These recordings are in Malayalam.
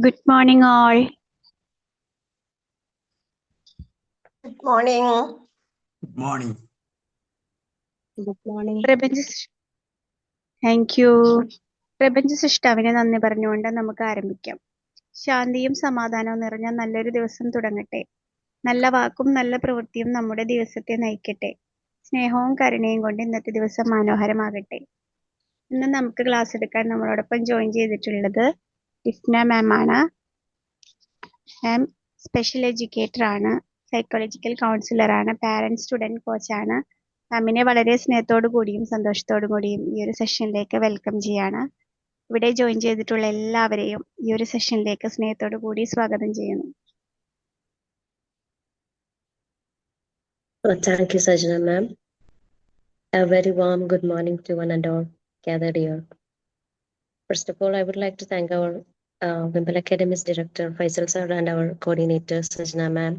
Good morning, all. Good morning. Good morning. Good morning. Thank you. പ്രപഞ്ച സൃഷ്ടാവിനെ നന്ദി പറഞ്ഞുകൊണ്ട് നമുക്ക് ആരംഭിക്കാം. ശാന്തിയും സമാധാനവും നിറഞ്ഞ നല്ലൊരു ദിവസം തുടങ്ങട്ടെ. നല്ല വാക്കും നല്ല പ്രവൃത്തിയും നമ്മുടെ ദിവസത്തെ നയിക്കട്ടെ. സ്നേഹവും കരുണയും കൊണ്ട് ഇന്നത്തെ ദിവസം മനോഹരമാകട്ടെ. ഇന്ന് നമുക്ക് ക്ലാസ് എടുക്കാൻ നമ്മളോടൊപ്പം ജോയിൻ ചെയ്തിട്ടുള്ളത് ഇഫ്ന മാം ആണ്. മാം സ്പെഷ്യൽ എഡ്യൂക്കേറ്റർ ആണ്, സൈക്കോളജിക്കൽ കൗൺസിലർ ആണ്, പാരന്റ് സ്റ്റുഡന്റ് കോച്ച് ആണ്. മാമിനെ വളരെ സ്നേഹത്തോടു കൂടിയും സന്തോഷത്തോടു കൂടിയും ഈ ഒരു സെഷനിലേക്ക് വെൽക്കം ചെയ്യാണ്. ഇവിടെ ജോയിൻ ചെയ്തിട്ടുള്ള എല്ലാവരെയും ഈ ഒരു സെഷനിലേക്ക് സ്നേഹത്തോടു കൂടി സ്വാഗതം ചെയ്യുന്നു. Thank you, Sajna ma'am. A very warm good morning to one and all gathered here. First of all, I would like to thank our Wimble Academy's director, Faisal sir, and our coordinator, Sajna ma'am,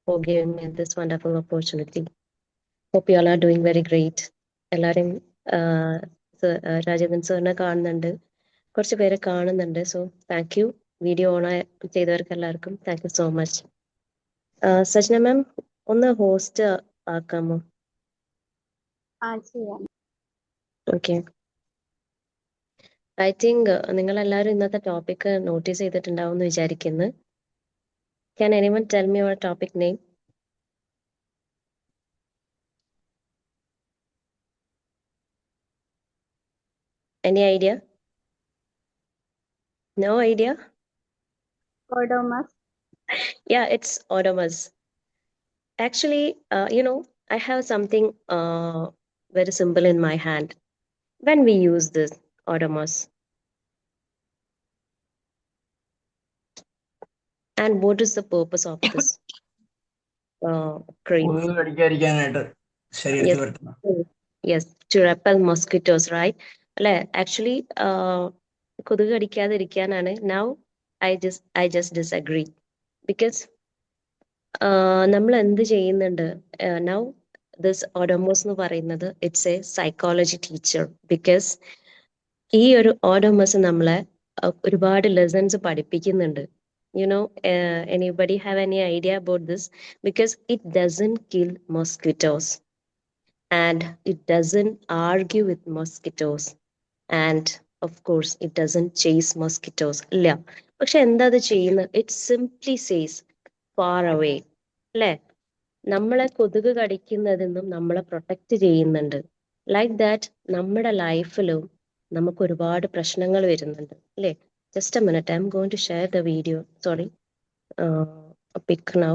for giving me this wonderful opportunity. Hope you all are doing very great. എല്ലാവരും രാജേന്ദ്രൻ സാറിനെ കാണുന്നുണ്ട്, കുറച്ച് പേരെ കാണുന്നുണ്ട്. So thank you. Video on ചെയ്തവർക്ക് എല്ലാവർക്കും thank you so much. Sajna ma'am ഒന്ന് ഹോസ്റ്റ് ആക്കാമോ? ഓക്കെ. ഐ തിങ്ക് നിങ്ങളെല്ലാവരും ഇന്നത്തെ ടോപ്പിക് നോട്ടീസ് ചെയ്തിട്ടുണ്ടാവും എന്ന് വിചാരിക്കുന്നു. Can anyone tell me your topic name? Any idea? No idea? Odomos. Yeah, it's Odomos. Actually, I have something very simple in my hand when we use this Odomos. And what is the purpose of this cream? Yes, to repel mosquitoes, right? Actually, കൊതുക് കടിക്കാതിരിക്കാനാണ്. Now I just disagree because നമ്മൾ എന്ത് ചെയ്യുന്നുണ്ട്? Now this Odomos എന്ന് പറയുന്നത് it's A psychology teacher. Because ഈ ഒരു ഓഡോമസ് നമ്മളെ ഒരുപാട് ലെസൺസ് പഠിപ്പിക്കുന്നുണ്ട്. Anybody have any idea about this? Because it doesn't kill mosquitoes and it doesn't argue with mosquitoes and of course it doesn't chase mosquitoes. ഇല്ല, പക്ഷെ എന്താ അത് ചെയ്യുന്നത്? It simply says far away. അല്ലേ? നമ്മളെ കൊതുക് കടിക്കുന്നതിന്നും നമ്മളെ പ്രൊട്ടക്റ്റ് ചെയ്യുന്നുണ്ട്. ലൈക്ക് ദാറ്റ് നമ്മുടെ ലൈഫിലും നമുക്ക് ഒരുപാട് പ്രശ്നങ്ങൾ വരുന്നുണ്ട് അല്ലേ? Just a minute, I'm going to share the video. Sorry, a pic now.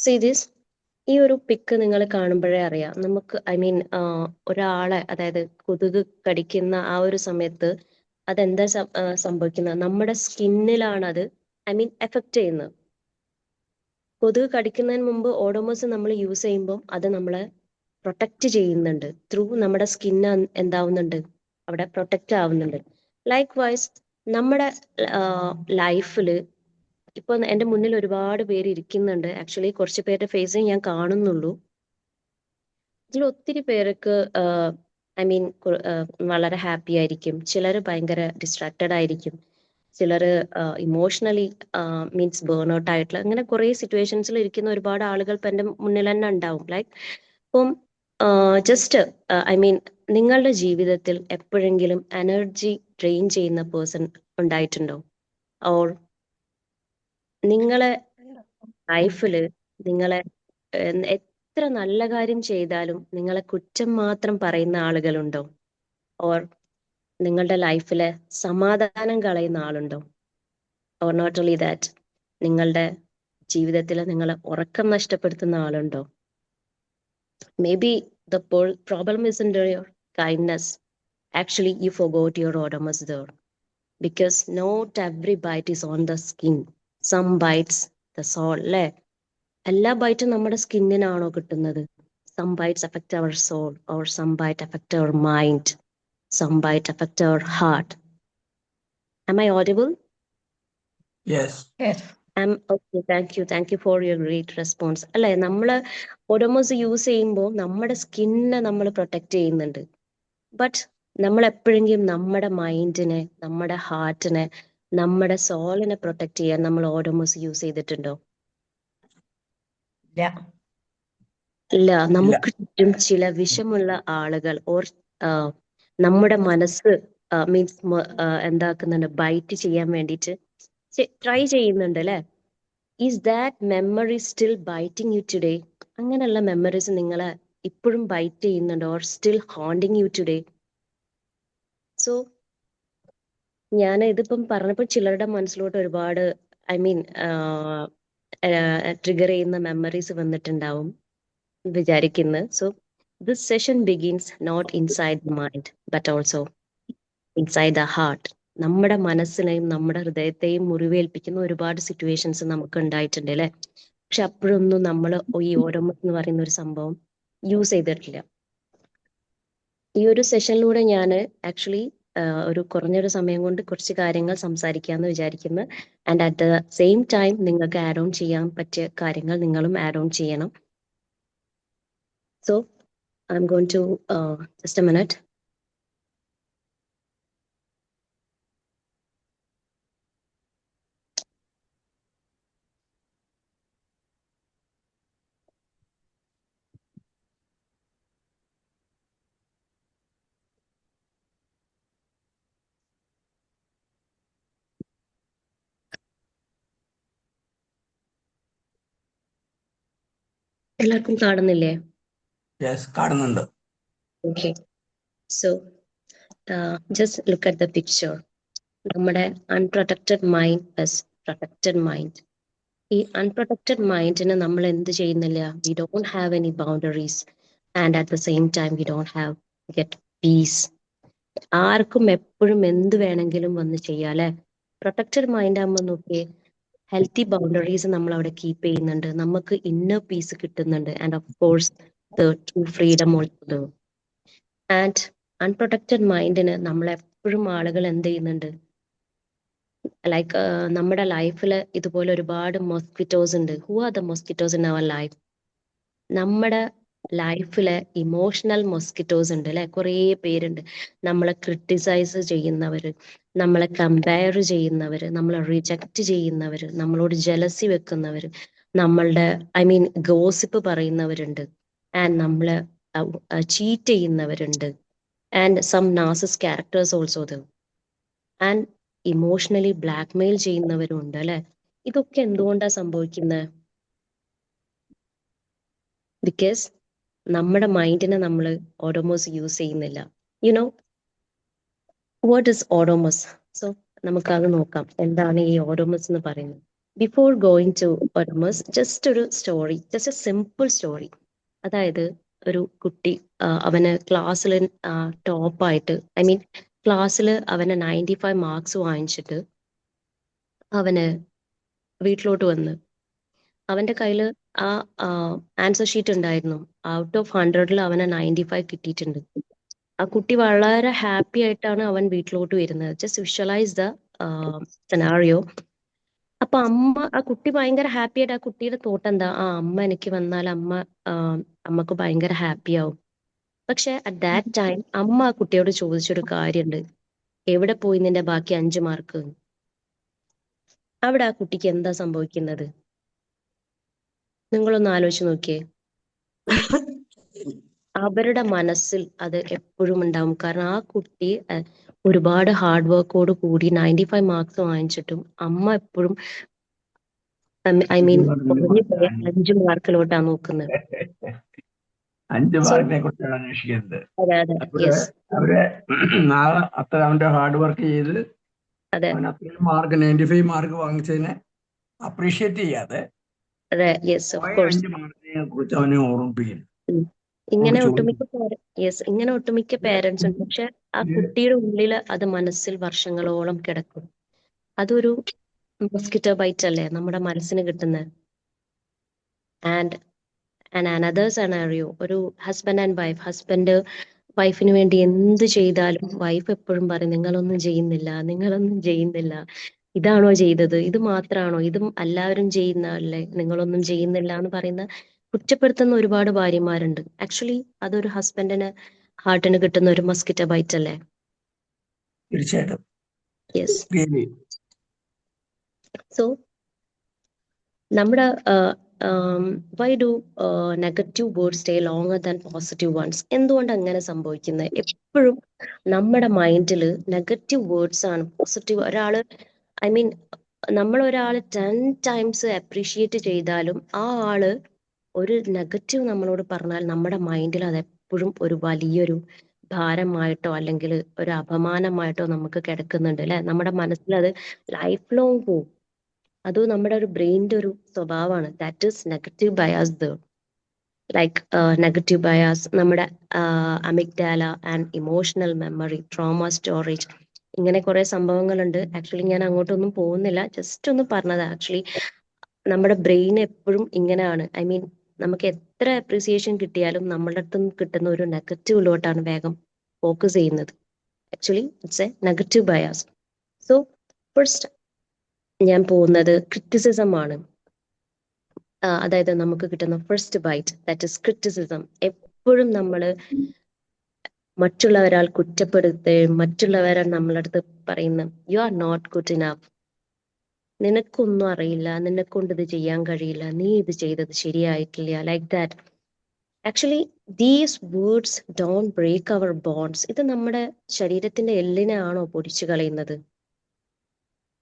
See this? ഈ ഒരു പിക്ക് നിങ്ങൾ കാണുമ്പോഴേ അറിയാം നമുക്ക്. ഒരാളെ, അതായത് കൊതുക് കടിക്കുന്ന ആ ഒരു സമയത്ത് അതെന്താ സംഭവിക്കുന്നത്? നമ്മുടെ സ്കിന്നിലാണ് അത് എഫക്റ്റ് ചെയ്യുന്നത്. കൊതുക് കടിക്കുന്നതിന് മുമ്പ് ഓഡോമോസ് നമ്മൾ യൂസ് ചെയ്യുമ്പോൾ അത് നമ്മളെ പ്രൊട്ടക്റ്റ് ചെയ്യുന്നുണ്ട്. ത്രൂ നമ്മുടെ സ്കിന്ന് എന്താവുന്നുണ്ട്? അവിടെ പ്രൊട്ടക്റ്റ് ആവുന്നുണ്ട്. ലൈക്ക് വൈസ് നമ്മുടെ ലൈഫിൽ ഇപ്പൊ എൻ്റെ മുന്നിൽ ഒരുപാട് പേര് ഇരിക്കുന്നുണ്ട്. ആക്ച്വലി കുറച്ച് പേരുടെ ഫേസ് ഞാൻ കാണുന്നുള്ളൂ. ഇതിൽ ഒത്തിരി പേർക്ക് വളരെ ഹാപ്പി ആയിരിക്കും, ചിലർ ഭയങ്കര ഡിസ്ട്രാക്റ്റഡ് ആയിരിക്കും, ചിലർ ഇമോഷണലി മീൻസ് ബേൺ ഔട്ട് ആയിട്ടുള്ള, അങ്ങനെ കുറെ സിറ്റുവേഷൻസിൽ ഇരിക്കുന്ന ഒരുപാട് ആളുകൾ ഇപ്പം എൻ്റെ മുന്നിൽ തന്നെ ഉണ്ടാവും. ലൈക്ക് ഇപ്പം ജസ്റ്റ് നിങ്ങളുടെ ജീവിതത്തിൽ എപ്പോഴെങ്കിലും എനർജി ഡ്രെയിൻ ചെയ്യുന്ന പേഴ്സൺ ഉണ്ടായിട്ടുണ്ടോ? ഓർ നിങ്ങളെ ലൈഫില് നിങ്ങളെ എത്ര നല്ല കാര്യം ചെയ്താലും നിങ്ങളെ കുറ്റം മാത്രം പറയുന്ന ആളുകളുണ്ടോ? ഓർ നിങ്ങളുടെ ലൈഫിലെ സമാധാനം കളയുന്ന ആളുണ്ടോ? ഓർ നോട്ട് ഓൺലി ദാറ്റ്, നിങ്ങളുടെ ജീവിതത്തിൽ നിങ്ങളെ ഉറക്കം നഷ്ടപ്പെടുത്തുന്ന ആളുണ്ടോ? Maybe the problem is in your kindness. Actually you forgot your Odomos there, because not every bite is on the skin, some bites the soul. അല്ലേ? എല്ലാ ബൈറ്റും നമ്മുടെ സ്കിന്നിനാണോ കിട്ടുന്നത്? Some bites affect our soul, or some bite affect our mind, some bite affect our heart. Am I audible? Yes. Yes. Okay, thank you for your great response. അല്ലെ, നമ്മള് ഓഡോമോസ് യൂസ് ചെയ്യുമ്പോൾ നമ്മുടെ സ്കിന്നെ നമ്മൾ പ്രൊട്ടക്ട് ചെയ്യുന്നുണ്ട്. ബട്ട് നമ്മൾ എപ്പോഴെങ്കിലും നമ്മുടെ മൈൻഡിനെ, നമ്മുടെ ഹാർട്ടിനെ, നമ്മുടെ സോളിനെ പ്രൊട്ടക്ട് ചെയ്യാൻ നമ്മൾ ഓഡോമോസ് യൂസ് ചെയ്തിട്ടുണ്ടോ? ഇല്ല. ഇല്ല. നമുക്ക് ചുറ്റും ചില വിഷമുള്ള ആളുകൾ ഓർ നമ്മുടെ മനസ്സ് മീൻസ് എന്താക്കുന്നുണ്ട്, ബൈറ്റ് ചെയ്യാൻ വേണ്ടിയിട്ട് ട്രൈ ചെയ്യുന്നുണ്ട് അല്ലെ? Is that memory still biting you today? അങ്ങനെയുള്ള മെമ്മറീസ് നിങ്ങളെ ഇപ്പോഴും ബൈറ്റ് ചെയ്യുന്നുണ്ടോ? Or still haunting you today? So ഞാൻ ഇതിപ്പം പറഞ്ഞപ്പോൾ ചിലരുടെ മനസ്സിലോട്ട് ഒരുപാട് ട്രിഗർ ചെയ്യുന്ന മെമ്മറീസ് വന്നിട്ടുണ്ടാവും വിചാരിക്കുന്നു. So this session begins not inside the mind but also inside the heart. നമ്മുടെ മനസ്സിനെയും നമ്മുടെ ഹൃദയത്തെയും മുറിവേൽപ്പിക്കുന്ന ഒരുപാട് സിറ്റുവേഷൻസ് നമുക്ക് ഉണ്ടായിട്ടുണ്ട് അല്ലെ? പക്ഷെ അപ്പോഴൊന്നും നമ്മൾ ഈ ഓരോമസ് എന്ന് പറയുന്ന ഒരു സംഭവം യൂസ് ചെയ്തിട്ടില്ല. ഈ ഒരു സെഷനിലൂടെ ഞാൻ ആക്ച്വലി ഒരു കുറഞ്ഞൊരു സമയം കൊണ്ട് കുറച്ച് കാര്യങ്ങൾ സംസാരിക്കാമെന്ന് വിചാരിക്കുന്നു. And at the same time നിങ്ങൾക്ക് ആഡ് ഓൺ ചെയ്യാൻ പറ്റിയ കാര്യങ്ങൾ നിങ്ങളും ആഡ് ഓൺ ചെയ്യണം. So I am going to just a minute. എല്ലാവർക്കും കാണുന്നില്ലേ? Yes, കാണുന്നുണ്ട്. Okay, so just look at the picture. നമ്മുടെ unprotected mind plus protected mind. ഈ അൺപ്രൊട്ടക്റ്റഡ് മൈൻഡിന് നമ്മൾ എന്ത് ചെയ്യുന്നില്ല? We don't have any boundaries and at the same time we don't have get peace. ആർക്കും എപ്പോഴും എന്ത് വേണമെങ്കിലും വന്ന് ചെയ്യാം അല്ലെ? പ്രൊട്ടക്റ്റഡ് മൈൻഡ് ആകുമ്പോൾ നോക്കിയേ, ഹെൽത്തി ബൗണ്ടറീസ് നമ്മൾ അവിടെ കീപ്പ് ചെയ്യുന്നുണ്ട്, നമുക്ക് ഇന്നർ പീസ് കിട്ടുന്നുണ്ട്, and of course the true freedom also. And unprotected മൈൻഡിന് നമ്മളെപ്പോഴും ആളുകൾ എന്ത് ചെയ്യുന്നുണ്ട്, ലൈക്ക് നമ്മുടെ ലൈഫിൽ ഇതുപോലെ ഒരുപാട് മോസ്കിറ്റോസ് ഉണ്ട്. Who are the mosquitoes in our life? നമ്മുടെ ലൈഫിലെ ഇമോഷണൽ മോസ്കിറ്റോസ് ഉണ്ട് അല്ലെ? കുറേ പേരുണ്ട്. നമ്മളെ ക്രിട്ടിസൈസ് ചെയ്യുന്നവര്, നമ്മളെ കമ്പയർ ചെയ്യുന്നവര്, നമ്മളെ റിജക്റ്റ് ചെയ്യുന്നവര്, നമ്മളോട് ജലസി വെക്കുന്നവര്, നമ്മളുടെ ഗോസിപ്പ് പറയുന്നവരുണ്ട്, ആൻഡ് നമ്മളെ ചീറ്റ് ചെയ്യുന്നവരുണ്ട്, and some narcissist characters also the, and emotionally blackmail ചെയ്യുന്നവരും ഉണ്ട് അല്ലെ? ഇതൊക്കെ എന്തുകൊണ്ടാണ് സംഭവിക്കുന്നത്? ബിക്കോസ് നമ്മുടെ മൈൻഡിനെ നമ്മൾ ഓഡോമോസ് യൂസ് ചെയ്യുന്നില്ല. You know what is Odomos? So നമുക്കത് നോക്കാം, എന്താണ് ഈ ഓഡോമോസ് എന്ന് പറയുന്നത്. Before going to Odomos, just ഒരു story, just a simple story. അതായത് ഒരു കുട്ടി അവന് ക്ലാസ്സിൽ ടോപ്പായിട്ട്, ക്ലാസ്സിൽ അവന് 95 മാർക്സ് വാങ്ങിച്ചിട്ട് അവന് വീട്ടിലോട്ട് വന്ന് അവന്റെ കയ്യിൽ ആ ആൻസർ ഷീറ്റ് ഉണ്ടായിരുന്നു. ഔട്ട് ഓഫ് 100 അവന് 95 കിട്ടിയിട്ടുണ്ട്. ആ കുട്ടി വളരെ ഹാപ്പി ആയിട്ടാണ് അവൻ വീട്ടിലോട്ട് വരുന്നത്. Just visualise the scenario. അപ്പൊ ആ കുട്ടി ഭയങ്കര ഹാപ്പി ആയിട്ട്, ആ കുട്ടിയുടെ തോട്ട് എന്താ, അമ്മ എനിക്ക് വന്നാൽ അമ്മക്ക് ഭയങ്കര ഹാപ്പി ആവും. പക്ഷെ അറ്റ് ദാറ്റ് ടൈം അമ്മ ആ കുട്ടിയോട് ചോദിച്ചൊരു കാര്യമുണ്ട്, എവിടെ പോയി നിന്റെ ബാക്കി 5 മാർക്ക്? അവിടെ ആ കുട്ടിക്ക് എന്താ സംഭവിക്കുന്നത്? നിങ്ങളൊന്ന് ആലോചിച്ച് നോക്കിയേ. അവരുടെ മനസ്സിൽ അത് എപ്പോഴും ഉണ്ടാവും. കാരണം ആ കുട്ടി ഒരുപാട് ഹാർഡ് വർക്കോട് കൂടി 95 മാർക്സ് വാങ്ങിച്ചിട്ടും അമ്മ എപ്പോഴും കുറഞ്ഞു പോയ 5 മാർക്കിലോട്ടാണ് നോക്കുന്നത്. 5 മാർക്കിനെ കുറിച്ചാണ് അന്വേഷിക്കുന്നത്. അതെ, അത്ര അവന്റെ ഹാർഡ് വർക്ക് ചെയ്ത് അവൻ അത്രയും മാർക്ക് 95 മാർക്ക് വാങ്ങിച്ചതിനെ അപ്രീഷിയേറ്റ് ചെയ്യാതെ 5 മാർക്കിനെ കുറിച്ച് അവനെ ഓർമ്മിപ്പിക്കുന്നു. ഇങ്ങനെ ഒട്ടുമിക്ക പേരൻസ് ഉണ്ട്. പക്ഷെ ആ കുട്ടിയുടെ ഉള്ളിൽ അത് മനസ്സിൽ വർഷങ്ങളോളം കിടക്കും. അതൊരു മോസ്കിറ്റോ ബൈറ്റ് അല്ലേ നമ്മുടെ മനസ്സിന് കിട്ടുന്നത്. ആൻഡ് അനദർ സെനാറിയോ, ഒരു ഹസ്ബൻഡ് ആൻഡ് വൈഫ്. ഹസ്ബൻഡ് വൈഫിന് വേണ്ടി എന്ത് ചെയ്താലും വൈഫ് എപ്പോഴും പറയും, നിങ്ങളൊന്നും ചെയ്യുന്നില്ല. ഇതാണോ ചെയ്തത്, ഇത് മാത്രമാണോ, ഇതും എല്ലാവരും ചെയ്യുന്ന അല്ലേ, നിങ്ങളൊന്നും ചെയ്യുന്നില്ല എന്ന് പറയുന്ന കുറ്റപ്പെടുത്തുന്ന ഒരുപാട് ഭാര്യമാരുണ്ട്. ആക്ച്വലി അതൊരു ഹസ്ബൻഡിന് ഹാർട്ടിന് കിട്ടുന്ന ഒരു മസ്കിറ്റോ ബൈറ്റ് അല്ലേ? തീർച്ചയായിട്ടും. യെസ്. Really. സോ നമ്മുടെ why do negative words stay longer than positive ones? എന്തുകൊണ്ട് അങ്ങനെ സംഭവിക്കുന്നത്? എപ്പോഴും നമ്മുടെ മൈൻഡിൽ നെഗറ്റീവ് വേർഡ്സ് ആണ്. പോസിറ്റീവ് ഒരാള് ഐ മീൻ നമ്മൾ ഒരാൾ 10 ടൈംസ് അപ്രീഷിയേറ്റ് ചെയ്താലും ആ ആള് ഒരു നെഗറ്റീവ് നമ്മളോട് പറഞ്ഞാൽ നമ്മുടെ മൈൻഡിൽ അത് എപ്പോഴും ഒരു വലിയൊരു ഭാരമായിട്ടോ അല്ലെങ്കിൽ ഒരു അപമാനമായിട്ടോ നമുക്ക് കിടക്കുന്നുണ്ട് അല്ലെ. നമ്മുടെ മനസ്സിൽ അത് ലൈഫ് ലോങ് പോവും. അത് നമ്മുടെ ഒരു ബ്രെയിനിന്റെ ഒരു സ്വഭാവമാണ്. That is negative bias the like negative bias. നമ്മുടെ amygdala and emotional memory, trauma storage, ഇങ്ങനെ കുറെ സംഭവങ്ങളുണ്ട്. ആക്ച്വലി ഞാൻ അങ്ങോട്ടൊന്നും പോകുന്നില്ല, ജസ്റ്റ് ഒന്ന് പറഞ്ഞത്. ആക്ച്വലി നമ്മുടെ ബ്രെയിൻ എപ്പോഴും ഇങ്ങനെയാണ്. ഐ മീൻ നമുക്ക് എത്ര അപ്രീസിയേഷൻ കിട്ടിയാലും നമ്മളുടെ അടുത്ത് നിന്ന് കിട്ടുന്ന ഒരു നെഗറ്റീവിലോട്ടാണ് വേഗം ഫോക്കസ് ചെയ്യുന്നത്. Actually it's a negative bias. So first ഞാൻ പോകുന്നത് ക്രിറ്റിസിസം ആണ്. അതായത് നമുക്ക് കിട്ടുന്ന first bite, that is criticism. എപ്പോഴും നമ്മൾ മറ്റുള്ളവരാൾ കുറ്റപ്പെടുത്തുകയും മറ്റുള്ളവരെ നമ്മളടുത്ത് പറയുന്ന you are not good enough, നിനക്കൊന്നും അറിയില്ല, നിന്നെക്കൊണ്ട് ഇത് ചെയ്യാൻ കഴിയില്ല, നീ ഇത് ചെയ്തത് ശരിയായിട്ടില്ല, like that. Actually these words don't break our bones. ഇത് നമ്മുടെ ശരീരത്തിന്റെ എല്ലിനാണോ പൊടിച്ചു കളയുന്നത്?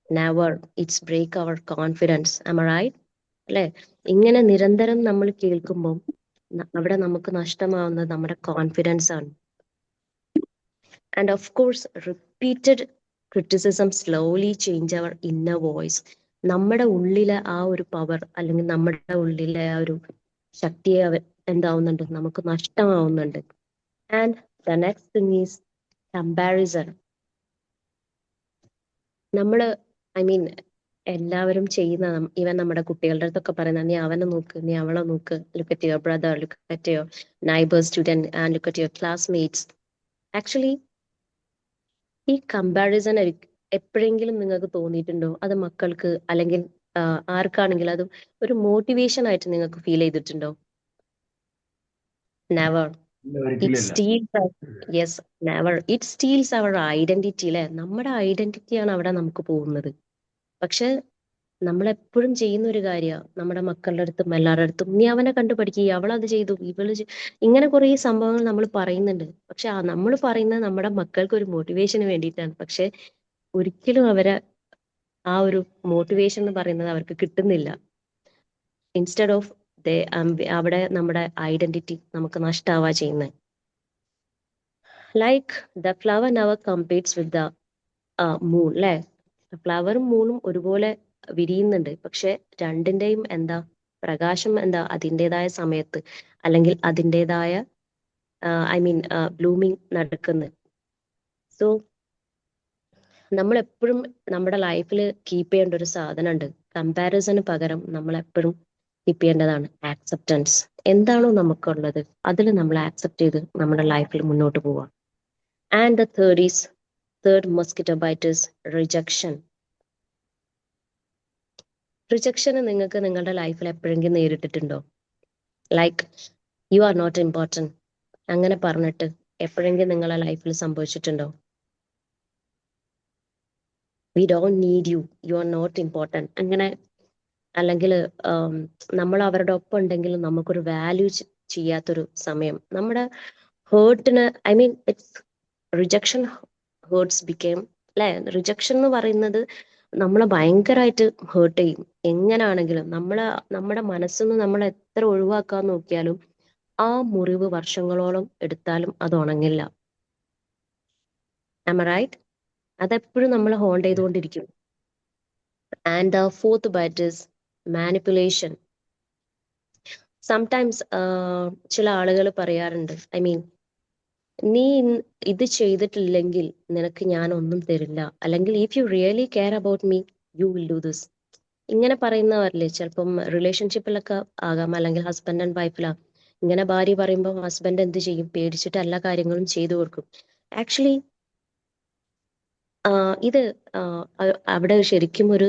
Never. It's break our confidence. Am I right? അല്ലെ? ഇങ്ങനെ നിരന്തരം നമ്മൾ കേൾക്കുമ്പോൾ അവിടെ നമുക്ക് നഷ്ടമാവുന്നത് നമ്മുടെ കോൺഫിഡൻസ് ആണ്. And of course repeated criticism slowly change our inner voice. നമ്മുടെ ഉള്ളിലെ ആ ഒരു പവർ അല്ലെങ്കിൽ നമ്മുടെ ഉള്ളിലെ ആ ഒരു ശക്തിയെ എന്താവുന്നുണ്ട്, നമുക്ക് നഷ്ടമാവുന്നുണ്ട്. And the next thing is comparison. നമ്മള് ഐ മീൻ എല്ലാവരും ചെയ്യുന്ന, ഈവൻ നമ്മുടെ കുട്ടികളുടെ അടുത്തൊക്കെ പറയുന്ന, നീ അവനെ നോക്ക്, നീ അവളെ നോക്ക്, look at your brother, look at your neighbour student and look at your classmates. Actually ഈ കമ്പാരിസൺ എപ്പോഴെങ്കിലും നിങ്ങൾക്ക് തോന്നിയിട്ടുണ്ടോ? അത് മക്കൾക്ക് അല്ലെങ്കിൽ ആർക്കാണെങ്കിലും അത് ഒരു മോട്ടിവേഷൻ ആയിട്ട് നിങ്ങൾക്ക് ഫീൽ ചെയ്തിട്ടുണ്ടോ? Never. It steals, yes, never. It steals our identity അല്ലെ. നമ്മുടെ ഐഡന്റിറ്റിയാണ് അവിടെ നമുക്ക് പോകുന്നത്. പക്ഷെ നമ്മളെപ്പോഴും ചെയ്യുന്ന ഒരു കാര്യമാണ് നമ്മുടെ മക്കളുടെ അടുത്തും എല്ലാവരുടെ അടുത്തും, നീ അവനെ കണ്ടു പഠിക്കുക, അവളത് ചെയ്തു, ഇങ്ങനെ കുറെ സംഭവങ്ങൾ നമ്മൾ പറയുന്നുണ്ട്. പക്ഷെ നമ്മൾ പറയുന്നത് നമ്മുടെ മക്കൾക്ക് ഒരു മോട്ടിവേഷന് വേണ്ടിയിട്ടാണ്. പക്ഷെ ഒരിക്കലും അവരെ ആ ഒരു മോട്ടിവേഷൻ എന്ന് പറയുന്നത് അവർക്ക് കിട്ടുന്നില്ല. ഇൻസ്റ്റെഡ് ഓഫ് അവിടെ നമ്മുടെ ഐഡന്റിറ്റി നമുക്ക് നഷ്ടാവാ ചെയ്യുന്നത്. Like the flower never competes with the moon അല്ലെ. ഫ്ലവറും മൂണും ഒരുപോലെ വിരിയുന്നുണ്ട്, പക്ഷെ രണ്ടിന്റെയും പ്രകാശം അതിൻ്റെതായ സമയത്ത് അല്ലെങ്കിൽ അതിൻ്റെതായ ഐ മീൻ ബ്ലൂമിങ് നടക്കുന്നത്. സോ നമ്മൾ എപ്പോഴും നമ്മുടെ ലൈഫിൽ കീപ്പ് ചെയ്യേണ്ട ഒരു സാധനം ഉണ്ട്. കമ്പാരിസന് പകരം നമ്മൾ എപ്പോഴും കീപ്പ് ചെയ്യേണ്ടതാണ് ആക്സെപ്റ്റൻസ്. എന്താണോ നമുക്കുള്ളത് അതിൽ നമ്മൾ ആക്സെപ്റ്റ് ചെയ്ത് നമ്മുടെ ലൈഫിൽ മുന്നോട്ട് പോവാം. And the third mosquito bite is rejection. റിജക്ഷന് നിങ്ങൾക്ക് നിങ്ങളുടെ ലൈഫിൽ എപ്പോഴെങ്കിലും നേരിട്ടിട്ടുണ്ടോ? Like you are not important അങ്ങനെ പറഞ്ഞിട്ട് എപ്പോഴെങ്കിലും നിങ്ങളുടെ ലൈഫിൽ സംഭവിച്ചിട്ടുണ്ടോ? We don't need you, you are not important അങ്ങനെ. അല്ലെങ്കിൽ നമ്മൾ അവരുടെ ഒപ്പം ഉണ്ടെങ്കിലും നമുക്കൊരു വാല്യൂ ചെയ്യാത്തൊരു സമയം, നമ്മുടെ ഹേർട്ടിന് I mean it's rejection hurts became അല്ലെ. റിജക്ഷൻ എന്ന് പറയുന്നത് നമ്മളെ ഭയങ്കരമായിട്ട് ഹേർട്ട് ചെയ്യും. എങ്ങനാണെങ്കിലും നമ്മുടെ മനസ്സിന്ന് നമ്മൾ എത്ര ഒഴിവാക്കാൻ നോക്കിയാലും ആ മുറിവ് വർഷങ്ങളോളം എടുത്താലും അത് ഉണങ്ങില്ല. ആം ഐ റൈറ്റ്? അതെപ്പോഴും നമ്മൾ ഹോൾഡ് ചെയ്തുകൊണ്ടിരിക്കും. And the fourth bite is manipulation. Sometimes ചില ആളുകൾ പറയാറുണ്ട്, ഐ മീൻ നീ ഇത് ചെയ്തിട്ടില്ലെങ്കിൽ നിനക്ക് ഞാൻ ഒന്നും തരില്ല, അല്ലെങ്കിൽ if you really care about me you will do this. ഇങ്ങനെ പറയുന്നവരല്ലേ ചിലപ്പം റിലേഷൻഷിപ്പിലൊക്കെ ആകാം, അല്ലെങ്കിൽ ഹസ്ബൻഡ് ആൻഡ് വൈഫിലാ. ഇങ്ങനെ ഭാര്യ പറയുമ്പോൾ ഹസ്ബൻഡ് എന്ത് ചെയ്യും? പേടിച്ചിട്ട് എല്ലാ കാര്യങ്ങളും ചെയ്തു കൊടുക്കും. ആക്ച്വലി ഇത് അവിടെ ശരിക്കും ഒരു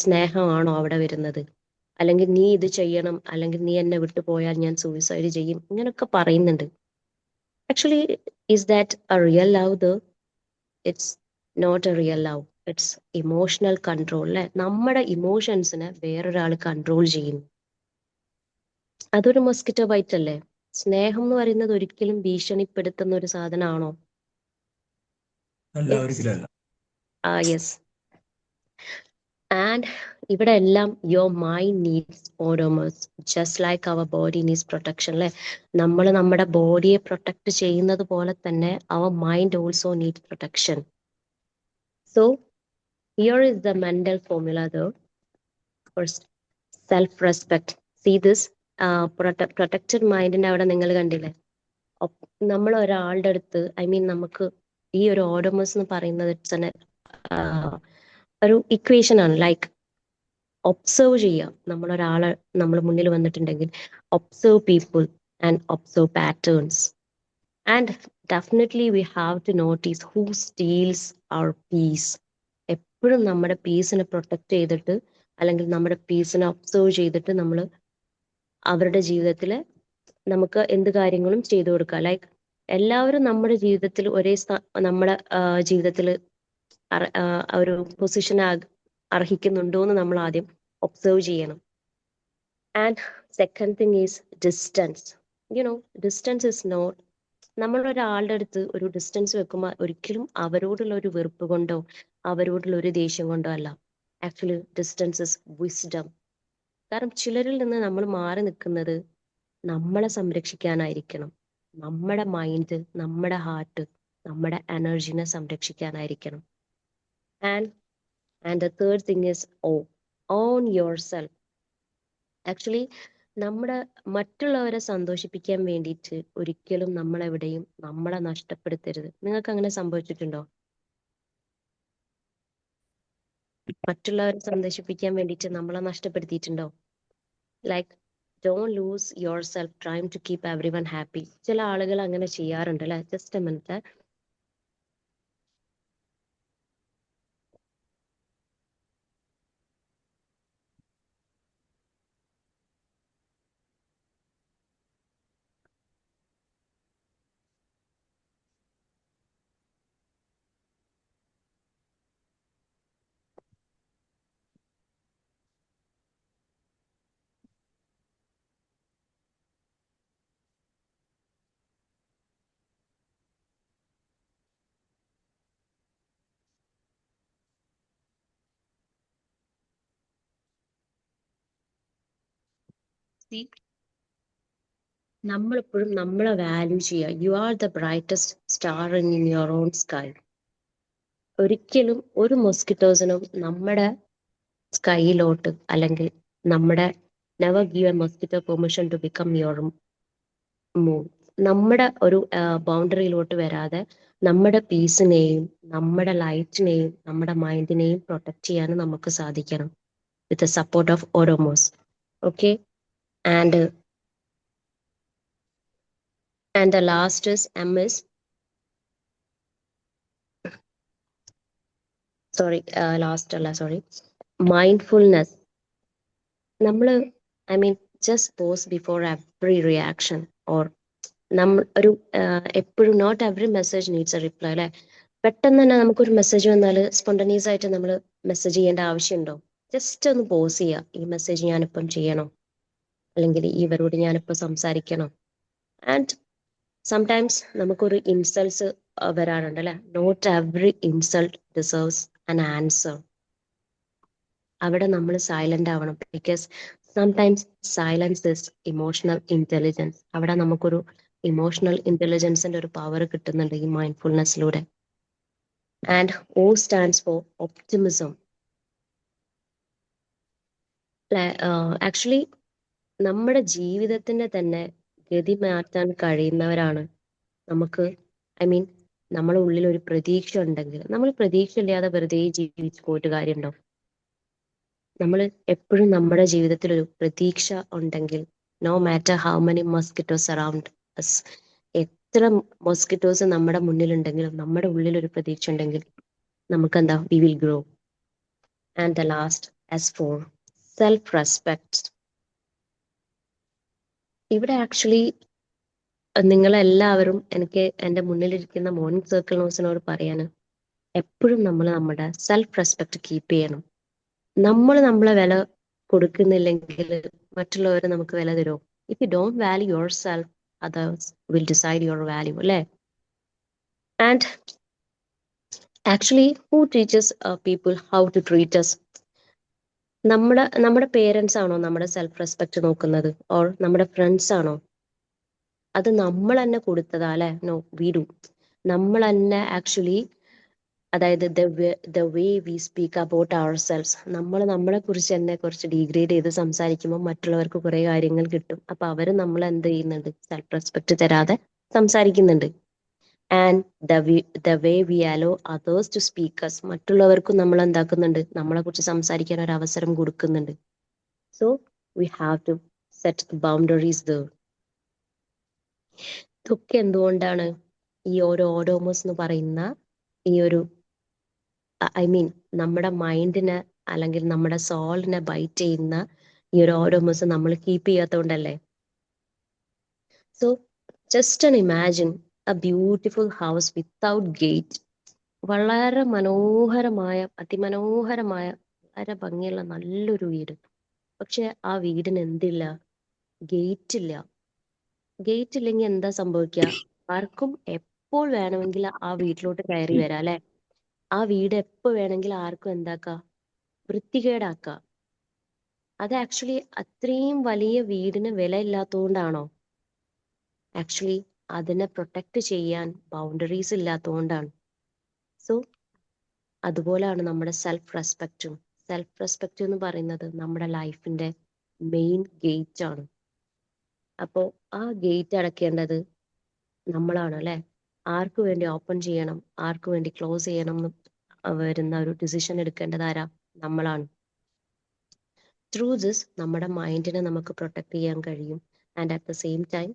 സ്നേഹമാണോ അവിടെ വരുന്നത്? അല്ലെങ്കിൽ നീ ഇത് ചെയ്യണം, അല്ലെങ്കിൽ നീ എന്നെ വിട്ടു പോയാൽ ഞാൻ സൂയിസൈഡ് ചെയ്യും, ഇങ്ങനൊക്കെ പറയുന്നുണ്ട്. Actually is that a real love? It's not a real love. It's emotional control. അല്ലെ, നമ്മുടെ ഇമോഷൻസിനെ വേറൊരാൾ കൺട്രോൾ ചെയ്യുന്നു. അതൊരു മൊസ്കിറ്റോ ബൈറ്റ് അല്ലേ? സ്നേഹം എന്ന് പറയുന്നത് ഒരിക്കലും ഭീഷണിപ്പെടുത്തുന്ന ഒരു സാധനമാണോ? യെസ്. ആൻഡ് ഇവിടെ എല്ലാം your mind needs armours just like our body needs protection. അല്ലെ, നമ്മൾ നമ്മുടെ ബോഡിയെ പ്രൊട്ടക്ട് ചെയ്യുന്നത് പോലെ തന്നെ our mind also needs protection. So here is the mental formula though. First, self respect. See this protected മൈൻഡിന്റെ അവിടെ നിങ്ങൾ കണ്ടില്ലേ? നമ്മൾ ഒരാളുടെ അടുത്ത് നമുക്ക് ഈ ഒരു ഓഡോമസ് എന്ന് പറയുന്നത് ഒരു ഇക്വേഷൻ ആണ്. ലൈക്ക് ഒബ്സർവ് ചെയ്യാം. നമ്മളൊരാളെ നമ്മൾ മുന്നിൽ വന്നിട്ടുണ്ടെങ്കിൽ observe people and observe patterns. And definitely we have to notice who steals our peace. എപ്പോഴും നമ്മുടെ പീസിനെ പ്രൊട്ടക്ട് ചെയ്തിട്ട്, അല്ലെങ്കിൽ നമ്മുടെ പീസിനെ ഒബ്സർവ് ചെയ്തിട്ട് നമ്മൾ അവരുടെ ജീവിതത്തിൽ നമുക്ക് എന്ത് കാര്യങ്ങളും ചെയ്തു കൊടുക്കുക. ലൈക്ക് എല്ലാവരും നമ്മുടെ ജീവിതത്തിൽ നമ്മുടെ ജീവിതത്തിൽ ഒരു പൊസിഷൻ അർഹിക്കുന്നുണ്ടോ എന്ന് നമ്മൾ ആദ്യം ഒബ്സർവ് ചെയ്യണം. And second thing is distance. Distance is not, നമ്മൾ ഒരാളുടെ അടുത്ത് ഒരു ഡിസ്റ്റൻസ് വെക്കുമ്പോൾ ഒരിക്കലും അവരോടുള്ള ഒരു വെറുപ്പ് കൊണ്ടോ അവരോടുള്ള ഒരു ദേഷ്യം കൊണ്ടോ അല്ല. Actually distance is wisdom. കാരണം ചിലരിൽ നിന്ന് നമ്മൾ മാറി നിൽക്കുന്നത് നമ്മളെ സംരക്ഷിക്കാനായിരിക്കണം. നമ്മുടെ മൈൻഡ്, നമ്മുടെ ഹാർട്ട്, നമ്മുടെ എനർജിനെ സംരക്ഷിക്കാനായിരിക്കണം. And the third thing is own yourself. Actually നമ്മുടെ മറ്റുള്ളവരെ സന്തോഷിപ്പിക്കാൻ വേണ്ടിയിട്ട് ഒരിക്കലും നമ്മളെവിടെയും നമ്മളെ നഷ്ടപ്പെടുത്തരുത്. നിങ്ങൾക്ക് അങ്ങനെ സംഭവിച്ചിട്ടുണ്ടോ? മറ്റുള്ളവരെ സന്തോഷിപ്പിക്കാൻ വേണ്ടിയിട്ട് നമ്മളെ നഷ്ടപ്പെടുത്തിയിട്ടുണ്ടോ? Like don't lose yourself trying to keep everyone happy. ചില ആളുകൾ അങ്ങനെ ചെയ്യാറുണ്ട് അല്ലെ? Just a minute. നമ്മളെപ്പോഴും നമ്മളെ വാല്യൂ ചെയ്യുക. You are the brightest star in your own sky. ഒരിക്കലും ഒരു മൊസ്കിറ്റോസിനും നമ്മുടെ സ്കൈയിലോട്ട്, അല്ലെങ്കിൽ നമ്മുടെ never give a mosquito permission to become your moon. നമ്മുടെ ഒരു ബൗണ്ടറിയിലോട്ട് വരാതെ നമ്മുടെ പീസിനെയും നമ്മുടെ ലൈറ്റിനെയും നമ്മുടെ മൈൻഡിനെയും പ്രൊട്ടക്ട് ചെയ്യാൻ നമുക്ക് സാധിക്കണം with the support of Odomos. Okay. And the last is MS. Sorry. Mindfulness. നമ്മള് just pause before every reaction, or നമ്മൾ ഒരു എപ്പോഴും not every message needs a reply. അല്ലെ, പെട്ടെന്ന് തന്നെ നമുക്കൊരു മെസ്സേജ് വന്നാൽ സ്പോണ്ടനീസ് ആയിട്ട് നമ്മൾ മെസ്സേജ് ചെയ്യേണ്ട ആവശ്യമുണ്ടോ? ജസ്റ്റ് ഒന്ന് പോസ് ചെയ്യുക. ഈ മെസ്സേജ് ഞാനിപ്പം ചെയ്യണോ, അല്ലെങ്കിൽ ഇവരോട് ഞാനിപ്പോൾ സംസാരിക്കണോ? ആൻഡ് സംടൈംസ് നമുക്കൊരു ഇൻസൾട്ട്സ് വരാറുണ്ട് അല്ലെ. Not every insult deserves an answer. അവിടെ നമ്മൾ സൈലന്റ് ആവണം. Because sometimes silence is emotional intelligence. അവിടെ നമുക്കൊരു ഇമോഷണൽ ഇന്റലിജൻസിന്റെ ഒരു പവർ കിട്ടുന്നുണ്ട് ഈ മൈൻഡ്ഫുൾനെസ്സിലൂടെ. And O stands for optimism. Actually നമ്മുടെ ജീവിതത്തിന്റെ തന്നെ ഗതി മാറ്റാൻ കഴിയുന്നവരാണ് നമുക്ക്. നമ്മുടെ ഉള്ളിൽ ഒരു പ്രതീക്ഷ ഉണ്ടെങ്കിൽ, നമ്മൾ പ്രതീക്ഷ ഇല്ലാതെ വെറുതെ ജീവിച്ചു പോയിട്ട് കാര്യമുണ്ടോ? നമ്മൾ എപ്പോഴും നമ്മുടെ ജീവിതത്തിൽ ഒരു പ്രതീക്ഷ ഉണ്ടെങ്കിൽ, no matter how many mosquitoes around us, എത്ര മോസ്കിറ്റോസ് നമ്മുടെ മുന്നിലുണ്ടെങ്കിലും നമ്മുടെ ഉള്ളിൽ ഒരു പ്രതീക്ഷ ഉണ്ടെങ്കിൽ നമുക്കെന്താ, we will grow. And the last, as for self respect. ഇവിടെ ആക്ച്വലി നിങ്ങളെല്ലാവരും എനിക്ക് എൻ്റെ മുന്നിലിരിക്കുന്ന മോർണിംഗ് സർക്കിൾ നോസിനോട് പറയാന്, എപ്പോഴും നമ്മൾ നമ്മുടെ സെൽഫ് റെസ്പെക്ട് കീപ്പ് ചെയ്യണം. നമ്മൾ നമ്മളെ വില കൊടുക്കുന്നില്ലെങ്കിൽ മറ്റുള്ളവരെ നമുക്ക് വില തരുമോ? If you don't value yourself, others will decide your value, അല്ലേ? And actually who teaches people how to treat us? നമ്മുടെ പേരൻസ് ആണോ നമ്മുടെ സെൽഫ് റെസ്പെക്ട് നോക്കുന്നത്? ഓർ നമ്മുടെ ഫ്രണ്ട്സ് ആണോ? അത് നമ്മൾ തന്നെ കൊടുത്തതാ, അല്ലെ? No, we do. നമ്മൾ തന്നെ ആക്ച്വലി, അതായത് the way we speak about our selves, നമ്മൾ നമ്മളെ കുറിച്ച് തന്നെ കുറച്ച് ഡീഗ്രേഡ് ചെയ്ത് സംസാരിക്കുമ്പോൾ മറ്റുള്ളവർക്ക് കുറെ കാര്യങ്ങൾ കിട്ടും. അപ്പൊ അവര് നമ്മൾ എന്ത് ചെയ്യുന്നുണ്ട്? സെൽഫ് റെസ്പെക്ട് തരാതെ സംസാരിക്കുന്നുണ്ട്. And the way we allow others to speakers, മറ്റുള്ളവർക്കും നമ്മൾ എന്താക്കുന്നുണ്ട്? നമ്മളെ കുറിച്ച് സംസാരിക്കാൻ ഒരു അവസരം കൊടുക്കുന്നുണ്ട്. So we have to set boundaries there. ഇതൊക്കെ എന്തുകൊണ്ടാണ്? ഈ ഓരോമോസ് എന്ന് പറയുന്ന ഈ ഒരു, ഐ മീൻ, നമ്മുടെ മൈൻഡിനെ അല്ലെങ്കിൽ നമ്മുടെ സോളിനെ ബൈറ്റ് ചെയ്യുന്ന ഈ ഒരു ഓരോമോസ് നമ്മൾ കീപ്പ് ചെയ്യാത്തതുകൊണ്ടല്ലേ? So just an imagine a beautiful house without gate. വളരെ മനോഹരമായ, അതിമനോഹരമായ, വളരെ ഭംഗിയുള്ള നല്ലൊരു വീട്. പക്ഷെ ആ വീടിന് എന്തില്ല? ഗേറ്റ് ഇല്ല. ഗേറ്റ് ഇല്ലെങ്കിൽ എന്താ സംഭവിക്കുക? ആർക്കും എപ്പോൾ വേണമെങ്കിൽ ആ വീട്ടിലോട്ട് കയറി വരാം, അല്ലെ? ആ വീട് എപ്പോ വേണമെങ്കിൽ ആർക്കും എന്താക്കാം? വൃത്തികേടാക്കാം. അത് ആക്ച്വലി അത്രയും വലിയ വീടിന് വില ഇല്ലാത്തതുകൊണ്ടാണോ? ആക്ച്വലി അതിനെ പ്രൊട്ടക്ട് ചെയ്യാൻ ബൗണ്ടറീസ് ഇല്ലാത്തതുകൊണ്ടാണ്. സോ അതുപോലെയാണ് നമ്മുടെ സെൽഫ് റെസ്പെക്റ്റും. സെൽഫ് റെസ്പെക്റ്റ് എന്ന് പറയുന്നത് നമ്മുടെ ലൈഫിന്റെ മെയിൻ ഗേറ്റ് ആണ്. അപ്പോൾ ആ ഗേറ്റ് അടയ്ക്കേണ്ടത് നമ്മളാണ്, അല്ലെ? ആർക്കു വേണ്ടി ഓപ്പൺ ചെയ്യണം, ആർക്കു വേണ്ടി ക്ലോസ് ചെയ്യണം എന്ന് വരുന്ന ഒരു ഡിസിഷൻ എടുക്കേണ്ടത് ആരാ? നമ്മളാണ്. ത്രൂ ദിസ് നമ്മുടെ മൈൻഡിനെ നമുക്ക് പ്രൊട്ടക്ട് ചെയ്യാൻ കഴിയും. And at the same time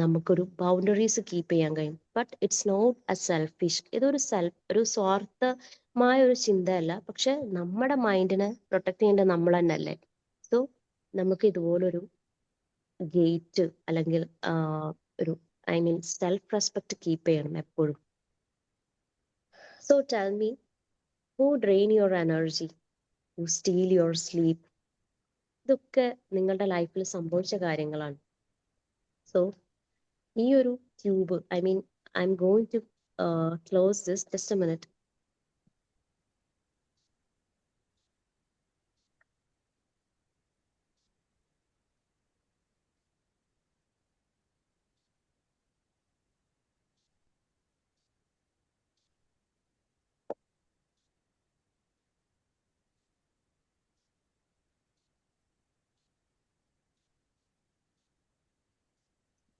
നമുക്കൊരു ബൗണ്ടറീസ് കീപ്പ് ചെയ്യാൻ കഴിയും. But it's not a selfish. ഒരു സ്വാർത്ഥമായ ഒരു ചിന്തയല്ല. പക്ഷെ നമ്മുടെ മൈൻഡിനെ പ്രൊട്ടക്ട് ചെയ്യേണ്ടത് നമ്മൾ തന്നെ അല്ലേ? സോ നമുക്ക് ഇതുപോലൊരു ഗേറ്റ് അല്ലെങ്കിൽ ഒരു, I mean, self respect keep ചെയ്യണം എപ്പോഴും. So tell me, who drain your energy, who steal your sleep? ഇതൊക്കെ നിങ്ങളുടെ ലൈഫിൽ സംഭവിച്ച കാര്യങ്ങളാണ്. സോ ഈ ഒരു tube, I mean, I am going to close this, just a minute.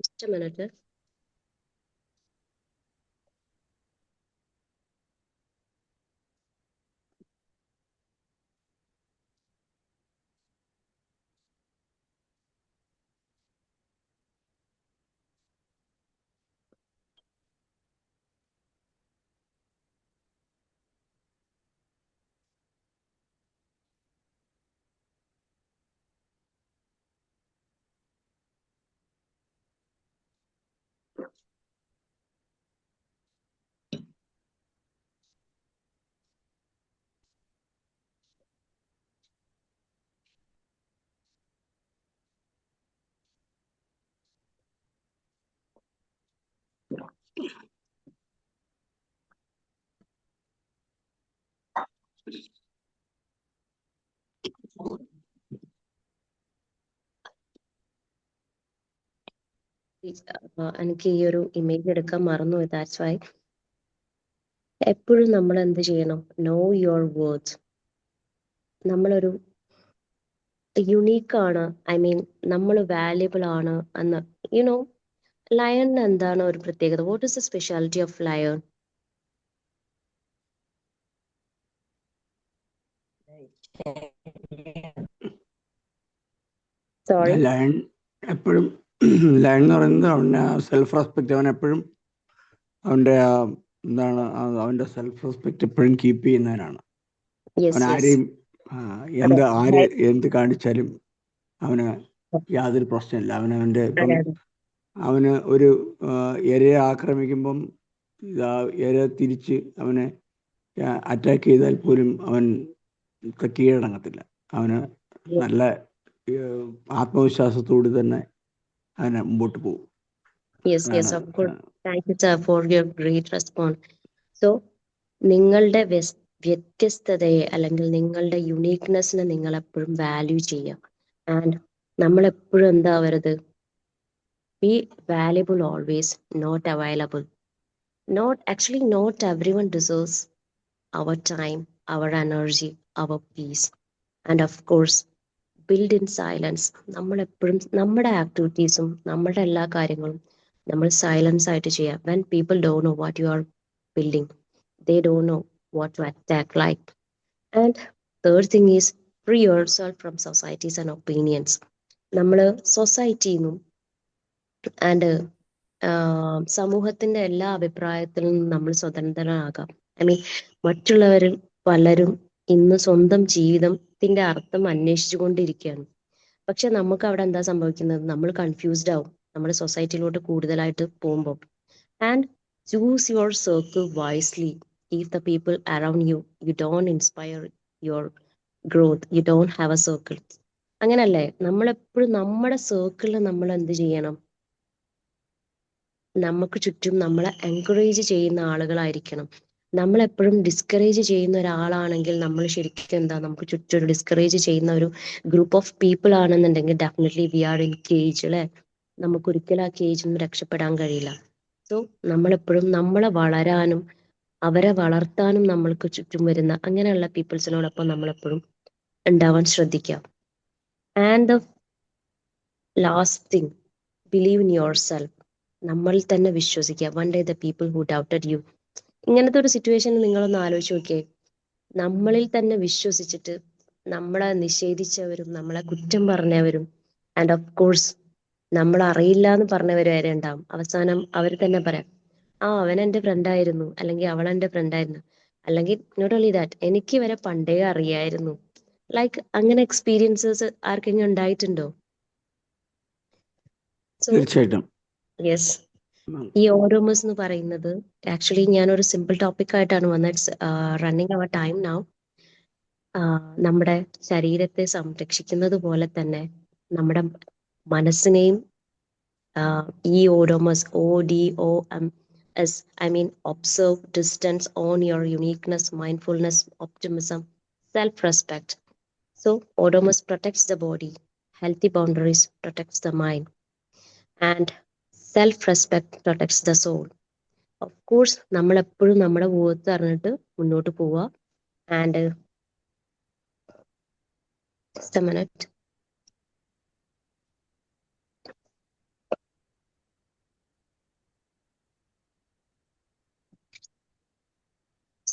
Just a minute. എനിക്ക് ഈ ഒരു ഇമേജ് എടുക്കാൻ മറന്നുപോയി. ദാറ്റ്സ് വൈ എപ്പോഴും നമ്മൾ എന്ത് ചെയ്യണം? No your words. നമ്മളൊരു യുണീക്ക് ആണ്, ഐ മീൻ, നമ്മൾ വാല്യബിൾ ആണ് എന്ന്. യുനോ, ലയണിന് എന്താണ് ഒരു പ്രത്യേകത? What is the speciality of lion? Sorry, lion എപ്പോഴും ലയൺ എന്ന് പറയുന്നത് അവൻ്റെ സെൽഫ് റെസ്പെക്റ്റ്. അവൻ എപ്പോഴും അവൻ്റെ എന്താണ് അവൻ്റെ സെൽഫ് റെസ്പെക്റ്റ് എപ്പോഴും കീപ്പ് ചെയ്യുന്നവനാണ്. Yes, അവൻ yes. ആരെയും അതെ, ആര് എന്ത് കാണിച്ചാലും അവന് യാതൊരു പ്രശ്നമില്ല. അവനവൻ്റെ ഇപ്പം അതെ, അവന് ഒരു ഇരയെ ആക്രമിക്കുമ്പം ഇര തിരിച്ച് അവനെ അറ്റാക്ക് ചെയ്താൽ പോലും അവൻ കീഴടങ്ങത്തില്ല. അവന് നല്ല ആത്മവിശ്വാസത്തോട് തന്നെ അവന് മുമ്പോട്ട് പോകും. yes, yes, of course. Thank you, sir, for your great response. So, നിങ്ങളുടെ വ്യത്യസ്തതയെ അല്ലെങ്കിൽ നിങ്ങളുടെ യുണീക്നെസ്സിനെ നിങ്ങൾ എപ്പോഴും വാല്യൂ ചെയ്യുക. ആൻഡ് നമ്മൾ എപ്പോഴും എന്താവരുത്, be valuable always, not available. Not everyone deserves our time, our energy, our peace. And of course, build in silence. നമ്മൾ എപ്പോഴും നമ്മുടെ ആക്ടിവിറ്റീസും നമ്മുടെ എല്ലാ കാര്യങ്ങളും നമ്മൾ സൈലൻസ് ആയിട്ട് ചെയ്യുക. When people don't know what you are building, they don't know what to attack like. And third thing is, free yourself from societies and opinions. നമ്മൾ സൊസൈറ്റിന്നും ആൻഡ് സമൂഹത്തിന്റെ എല്ലാ അഭിപ്രായത്തിൽ നിന്നും നമ്മൾ സ്വതന്ത്രനാകാം. മറ്റുള്ളവരിൽ പലരും ഇന്ന് സ്വന്തം ജീവിതത്തിന്റെ അർത്ഥം അന്വേഷിച്ചു കൊണ്ടിരിക്കുകയാണ്. പക്ഷെ നമുക്ക് അവിടെ എന്താ സംഭവിക്കുന്നത്, നമ്മൾ കൺഫ്യൂസ്ഡ് ആവും നമ്മുടെ സൊസൈറ്റിയിലോട്ട് കൂടുതലായിട്ട് പോകുമ്പോൾ. And choose your circle wisely. If the people around you don't inspire your growth, you don't have a circle. അങ്ങനല്ലേ, നമ്മളെപ്പോഴും നമ്മുടെ സർക്കിളിൽ നമ്മൾ എന്ത് ചെയ്യണം, നമുക്ക് ചുറ്റും നമ്മളെ എൻകറേജ് ചെയ്യുന്ന ആളുകളായിരിക്കണം. നമ്മളെപ്പോഴും ഡിസ്കറേജ് ചെയ്യുന്ന ഒരാളാണെങ്കിൽ നമ്മൾ ശരിക്കും എന്താ, നമുക്ക് ചുറ്റും ഒരു ഡിസ്കറേജ് ചെയ്യുന്ന ഒരു ഗ്രൂപ്പ് ഓഫ് പീപ്പിൾ ആണെന്നുണ്ടെങ്കിൽ definitely we are in cage അല്ലെ. നമുക്കൊരിക്കലും ആ കേജിൽ നിന്ന് രക്ഷപ്പെടാൻ കഴിയില്ല. സോ നമ്മളെപ്പോഴും നമ്മളെ വളരാനും അവരെ വളർത്താനും നമ്മൾക്ക് ചുറ്റും വരുന്ന അങ്ങനെയുള്ള പീപ്പിൾസിനോടൊപ്പം നമ്മളെപ്പോഴും ഉണ്ടാവാൻ ശ്രദ്ധിക്കാം. And the last thing, believe in yourself. നമ്മളിൽ തന്നെ വിശ്വസിക്കുക. One day the people who doubted you. ഇങ്ങനത്തെ ഒരു സിറ്റുവേഷൻ നിങ്ങളൊന്ന് ആലോചിച്ച് നോക്കിയേ. നമ്മളിൽ തന്നെ വിശ്വസിച്ചിട്ട് നമ്മളെ നിഷേധിച്ചവരും നമ്മളെ കുറ്റം പറഞ്ഞവരും ആൻഡ് ഓഫ് കോഴ്സ് നമ്മൾ അറിയില്ല എന്ന് പറഞ്ഞവർ വരെ ഉണ്ടാവും. അവസാനം അവർ തന്നെ പറയാം, അവൻ എൻ്റെ ഫ്രണ്ടായിരുന്നു, അല്ലെങ്കിൽ അവൾ എൻ്റെ ഫ്രണ്ടായിരുന്നു, അല്ലെങ്കിൽ നോട്ട് ഓൺലി ദാറ്റ്, എനിക്ക് ഇവരെ പണ്ടേ അറിയായിരുന്നു. ലൈക്ക് അങ്ങനെ എക്സ്പീരിയൻസസ് ആർക്കെങ്കിലും ഉണ്ടായിട്ടുണ്ടോ? തീർച്ചയായിട്ടും. യെസ്. ഈ ഓരോമസ് എന്ന് പറയുന്നത് ആക്ച്വലി ഞാനൊരു സിമ്പിൾ ടോപ്പിക് ആയിട്ടാണ് വന്നത്. It's running our time now. നമ്മുടെ ശരീരത്തെ സംരക്ഷിക്കുന്നത് പോലെ തന്നെ നമ്മുടെ മനസ്സിനെയും ഈ ഓരോമസ് ODOMS, observe, distance, own your uniqueness, mindfulness, optimism, self-respect. So Odomos protects the body, healthy boundaries protects the mind, and self-respect protects the soul. Of course, നമ്മൾ എപ്പോഴും നമ്മുടെ worth അറിഞ്ഞിട്ട് മുന്നോട്ട് പോവുക. And just a minute.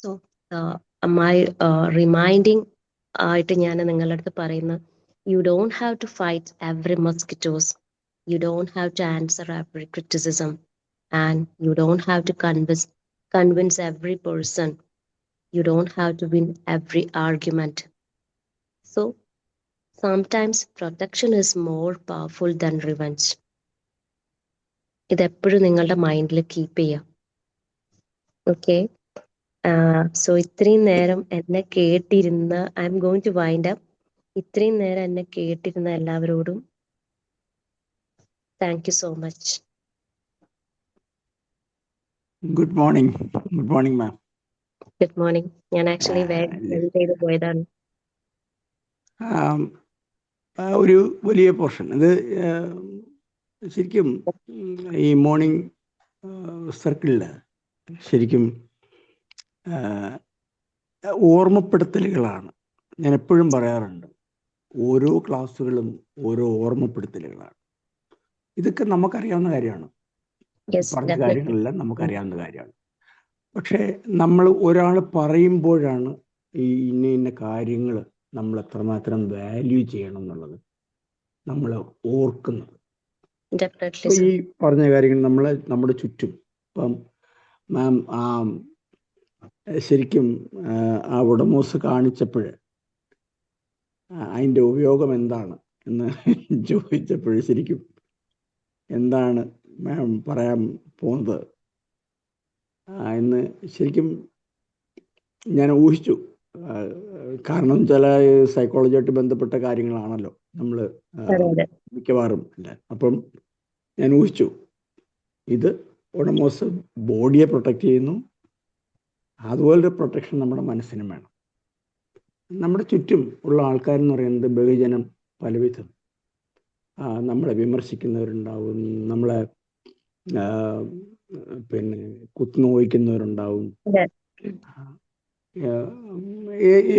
So my reminding ആയിട്ട് ഞാൻ നിങ്ങളുടെ അടുത്ത് പറയുന്ന, you don't have to fight every mosquitoes, you don't have to answer every criticism, and you don't have to convince every person, you don't have to win every argument. So sometimes protection is more powerful than revenge. ഇതെപ്പോഴും നിങ്ങളുടെ മൈൻഡിൽ കീപ്പ് ചെയ്യാം. ഓക്കെ. സോ ഇത്രയും നേരം എന്നെ കേട്ടിരുന്ന, I am going to wind up. ഇത്രയും നേരം എന്നെ കേട്ടിരുന്ന എല്ലാവരോടും thank you so much. Good morning. Good morning ma'am. Good morning. ഞാൻ ആക്ച്വലി വേഗം ചെയ്ത് പോയതാണ്. ഒരു വലിയ പോർഷൻ ഇത് ശരിക്കും ഈ മോർണിംഗ് സർക്കിളിൽ ശരിക്കും ഓർമ്മപ്പെടുത്തലുകളാണ്. ഞാൻ എപ്പോഴും പറയാറുണ്ട്, ഓരോ ക്ലാസ്സുകളും ഓരോ ഓർമ്മപ്പെടുത്തലുകളാണ്. ഇതൊക്കെ നമുക്കറിയാവുന്ന കാര്യമാണ്, പറഞ്ഞ കാര്യങ്ങളെല്ലാം നമുക്കറിയാവുന്ന കാര്യമാണ്. പക്ഷേ നമ്മൾ ഒരാൾ പറയുമ്പോഴാണ് ഈ ഇന്ന കാര്യങ്ങൾ നമ്മൾ എത്രമാത്രം വാല്യൂ ചെയ്യണം എന്നുള്ളത് നമ്മൾ ഓർക്കുന്നത്. Definitely, അപ്പോൾ sir. ഈ പറഞ്ഞ കാര്യങ്ങൾ നമ്മുടെ ചുറ്റും ഇപ്പം മാം ശരിക്കും ആ ഉടമോസ് കാണിച്ചപ്പോൾ അതിൻ്റെ ഉപയോഗം എന്താണ് എന്ന് ചോദിച്ചപ്പോൾ ശരിക്കും എന്താണ് മാം പറയാൻ പോകുന്നത് എന്ന് ശരിക്കും ഞാൻ ഊഹിച്ചു. കാരണം ചില സൈക്കോളജിയായിട്ട് ബന്ധപ്പെട്ട കാര്യങ്ങളാണല്ലോ നമ്മൾ മിക്കവാറും അല്ല. അപ്പം ഞാൻ ഊഹിച്ചു ഇത് ഉടമോസ് ബോഡിയെ പ്രൊട്ടക്റ്റ് ചെയ്യുന്നു, അതുപോലൊരു പ്രൊട്ടക്ഷൻ നമ്മുടെ മനസ്സിനും വേണം. നമ്മുടെ ചുറ്റും ഉള്ള ആൾക്കാരെന്ന് പറയുന്നത് ബഹുജനം പലവിധം. നമ്മളെ വിമർശിക്കുന്നവരുണ്ടാവും, നമ്മളെ പിന്നെ കുത്തുനോയിക്കുന്നവരുണ്ടാവും,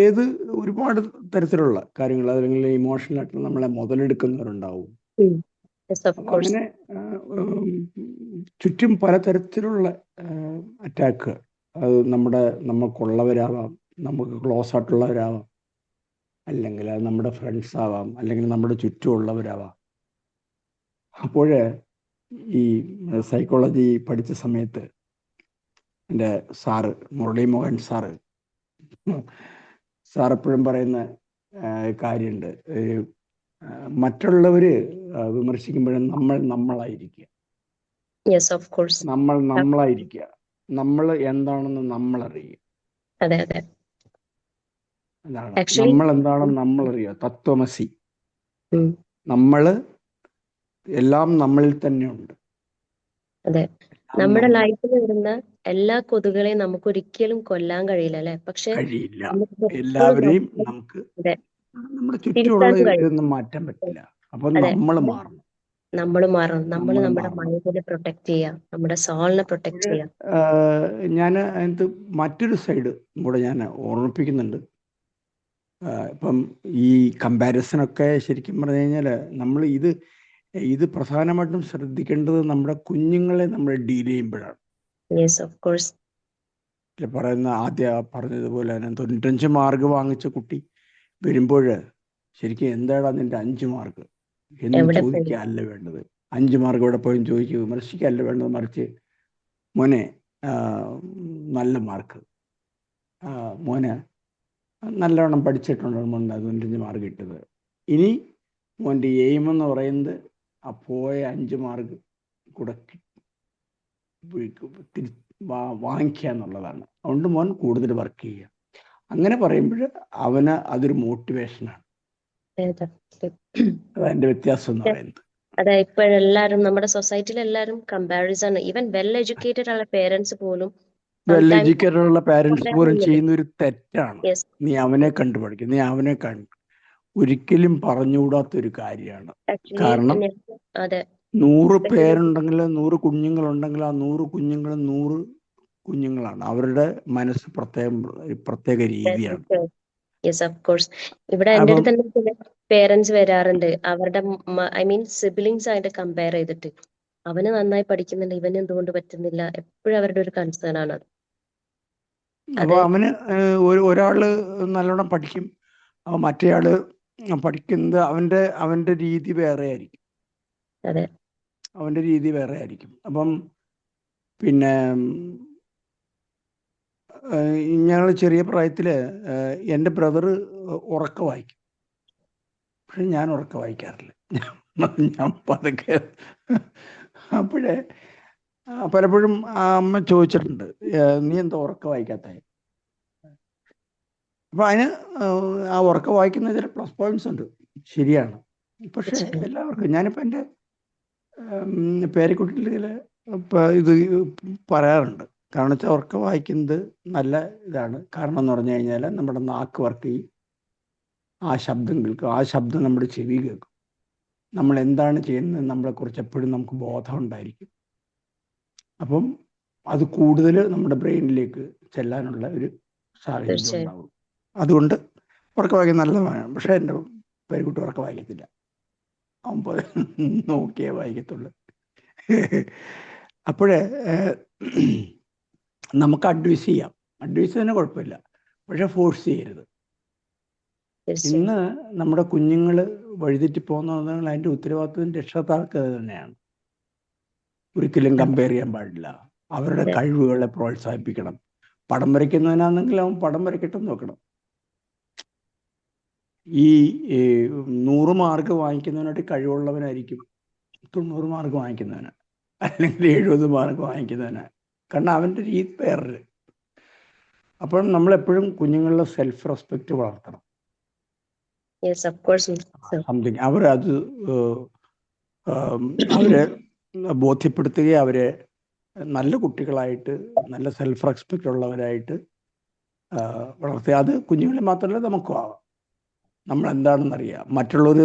ഏത് ഒരുപാട് തരത്തിലുള്ള കാര്യങ്ങൾ, അല്ലെങ്കിൽ ഇമോഷണലായിട്ട് നമ്മളെ മുതലെടുക്കുന്നവരുണ്ടാവും. അങ്ങനെ ചുറ്റും പലതരത്തിലുള്ള അറ്റാക്ക്. അത് നമുക്കുള്ളവരാവാം, നമുക്ക് ക്ലോസ് ആയിട്ടുള്ളവരാവാം, അല്ലെങ്കിൽ അത് നമ്മുടെ ഫ്രണ്ട്സ് ആവാം, അല്ലെങ്കിൽ നമ്മുടെ ചുറ്റുമുള്ളവരാവാം. അപ്പോൾ ഈ സൈക്കോളജി പഠിച്ച സമയത്ത് എൻ്റെ സാറ് മുരളി മോഹൻ സാറ് എപ്പോഴും പറയുന്ന കാര്യമുണ്ട്, മറ്റുള്ളവർ വിമർശിക്കുമ്പോഴും നമ്മളായിരിക്കുക. നമ്മളായിരിക്കുക, നമ്മൾ എന്താണെന്ന് നമ്മളറിയുക. അതാണ് നമ്മൾ എന്താണെന്ന് നമ്മളറിയുക. തത്വമസി. നമ്മള് എല്ലാം നമ്മളിൽ തന്നെ ഉണ്ട്. അതെ, നമ്മുടെ ലൈഫിൽ വരുന്ന എല്ലാ കൊതുകുകളെയും നമുക്ക് ഒരിക്കലും കൊല്ലാൻ കഴിയില്ല, അല്ലെ? പക്ഷെ കഴിയില്ല. എല്ലാവരെയും നമുക്ക് നമ്മുടെ ചുറ്റുമുള്ള മാറ്റാൻ പറ്റില്ല. അപ്പൊ നമ്മൾ മാറണം. നമ്മൾ നമ്മുടെ മൈൻഡിനെ പ്രൊട്ടക്ട് ചെയ്യാം, നമ്മുടെ സോളിനെ പ്രൊട്ടക്ട് ചെയ്യാം. ഞാൻ അതിനകത്ത് മറ്റൊരു സൈഡ് കൂടെ ഞാൻ ഓർമ്മിപ്പിക്കുന്നുണ്ട്. ഇപ്പം ഈ കമ്പാരിസണൊക്കെ ശരിക്കും പറഞ്ഞു കഴിഞ്ഞാൽ നമ്മൾ ഇത് പ്രധാനമായിട്ടും ശ്രദ്ധിക്കേണ്ടത് നമ്മുടെ കുഞ്ഞുങ്ങളെ നമ്മൾ ഡീൽ ചെയ്യുമ്പോഴാണ്. പറഞ്ഞതുപോലെ തന്നെ 95 മാർക്ക് വാങ്ങിച്ച കുട്ടി വരുമ്പോൾ ശരിക്കും എന്താണ് നിന്റെ 5 മാർക്ക് എന്ന് ചോദിക്കുകയല്ല വേണ്ടത്. 5 മാർക്ക് ഇവിടെ പോയി ചോദിക്കുക, വിമർശിക്കുകയല്ല വേണ്ടത്. മറിച്ച് മോനെ നല്ല മാർക്ക്, മോനെ നല്ലവണ്ണം പഠിച്ചിട്ടുണ്ട്, മോനെ 95 മാർക്ക് കിട്ടത്. ഇനി മോൻ്റെ എയിം എന്ന് പറയുന്നത് ആ പോയ 5 മാർക്ക് കൂടെ വാങ്ങിക്കുക എന്നുള്ളതാണ്. അതുകൊണ്ട് മോൻ കൂടുതൽ വർക്ക് ചെയ്യുക. അങ്ങനെ പറയുമ്പോൾ അവന് അതൊരു മോട്ടിവേഷനാണ്. അതിന്റെ വ്യത്യാസം എന്ന് പറയുന്നത്. അതെ, ഇപ്പോഴെല്ലാരും നമ്മുടെ സൊസൈറ്റിയിൽ എല്ലാരും കമ്പാരിസൺ, ഈവൻ വെൽ എഡ്യൂക്കേറ്റഡ് ഉള്ള പേരൻസ് പോലും ചെയ്യുന്ന ഒരു തെറ്റാണ്. നീ അവനെ കണ്ടുപഠിക്കും, നീ അവനെ ഒരിക്കലും പറഞ്ഞുകൂടാത്തൊരു കാര്യമാണ്. കാരണം 100 പേരുണ്ടെങ്കിൽ 100 കുഞ്ഞുങ്ങളുണ്ടെങ്കിൽ ആ 100 കുഞ്ഞുങ്ങളും 100 കുഞ്ഞുങ്ങളാണ്. അവരുടെ മനസ്സ് പ്രത്യേക രീതിയാണ്. ഇവിടെ എൻ്റെ അടുത്ത് തന്നെ പേരൻസ് വരാറുണ്ട്, അവരുടെ സിബ്ലിങ്സ് ആയിട്ട് കമ്പയർ ചെയ്തിട്ട് അവന് നന്നായി പഠിക്കുന്നുണ്ട്, ഇവന് എന്തുകൊണ്ട് പറ്റുന്നില്ല, എപ്പോഴും അവരുടെ ഒരു കൺസേൺ ആണ്. അപ്പൊ അവന് ഒരാള് നല്ലോണം പഠിക്കും, മറ്റേയാള് പഠിക്കുന്നത് അവന്റെ രീതി വേറെ ആയിരിക്കും. അവന്റെ രീതി വേറെ ആയിരിക്കും. അപ്പം പിന്നെ ഞങ്ങൾ ചെറിയ പ്രായത്തില് എൻ്റെ ബ്രദറ് ഉറക്ക വായിക്കും, പക്ഷെ ഞാൻ ഉറക്ക വായിക്കാറില്ല. ഞാൻ പതുക്കെ. അപ്പോഴേ പലപ്പോഴും അമ്മ ചോദിച്ചിട്ടുണ്ട്, നീ എന്താ ഉറക്ക വായിക്കാത്ത? അപ്പൊ അതിന് ആ ഉറക്ക വായിക്കുന്ന ചില പ്ലസ് പോയിന്റ്സ് ഉണ്ട്, ശരിയാണ്. പക്ഷെ എല്ലാവർക്കും, ഞാനിപ്പോൾ എൻ്റെ പേരക്കുട്ടിയിൽ ഇത് പറയാറുണ്ട്. കാരണം വെച്ചാൽ ഉറക്ക വായിക്കുന്നത് നല്ല ഇതാണ്. കാരണം എന്ന് പറഞ്ഞു കഴിഞ്ഞാൽ നമ്മുടെ നാക്ക് വർക്ക് ചെയ്യും, ആ ശബ്ദം കേൾക്കും, ആ ശബ്ദം നമ്മുടെ ചെവി കേൾക്കും. നമ്മൾ എന്താണ് ചെയ്യുന്നത് നമ്മളെക്കുറിച്ച് എപ്പോഴും നമുക്ക് ബോധം ഉണ്ടായിരിക്കും. അപ്പം അത് കൂടുതൽ നമ്മുടെ ബ്രെയിനിലേക്ക് ചെല്ലാനുള്ള ഒരു സാഹചര്യം ഉണ്ടാവും. അതുകൊണ്ട് ഉറക്ക വായിക്കുന്നത് നല്ലതാണ്. പക്ഷെ എൻ്റെ പേരക്കുട്ടി ഉറക്ക വായിക്കത്തില്ല, അവൻ നോക്കിയേ വായിക്കത്തുള്ളൂ. അപ്പോഴേ നമുക്ക് അഡ്വൈസ് ചെയ്യാം, അഡ്വൈസ് തന്നെ കുഴപ്പമില്ല, പക്ഷെ ഫോഴ്സ് ചെയ്യരുത്. ഇന്ന് നമ്മുടെ കുഞ്ഞുങ്ങൾ വഴിതെറ്റി പോകുന്നതെങ്കിൽ അതിൻ്റെ ഉത്തരവാദിത്വം രക്ഷകർത്താക്കൾക്ക് തന്നെയാണ്. ഒരിക്കലും കമ്പയർ ചെയ്യാൻ പാടില്ല. അവരുടെ കഴിവുകളെ പ്രോത്സാഹിപ്പിക്കണം. പടം വരയ്ക്കുന്നതിനാണെങ്കിൽ അവൻ പടം വരയ്ക്കട്ടെ നോക്കണം. ഈ 100 മാർക്ക് വാങ്ങിക്കുന്നവനായിട്ട് കഴിവുള്ളവനായിരിക്കും 90 മാർക്ക് വാങ്ങിക്കുന്നവന്, അല്ലെങ്കിൽ 70 മാർക്ക് വാങ്ങിക്കുന്നവന്. കാരണം അവൻ്റെ രീതി വേറൊരു. അപ്പോൾ നമ്മളെപ്പോഴും കുഞ്ഞുങ്ങളുടെ സെൽഫ് റെസ്പെക്റ്റ് വളർത്തണം. സംതിങ് അവരത് അവരെ ബോധ്യപ്പെടുത്തുകയും അവരെ നല്ല കുട്ടികളായിട്ട്, നല്ല സെൽഫ് റെസ്പെക്റ്റ് ഉള്ളവരായിട്ട് വളർത്തുക. അത് കുഞ്ഞുങ്ങളെ മാത്രമല്ല നമുക്കും ആവാം. നമ്മൾ എന്താണെന്നറിയാം. മറ്റുള്ളവർ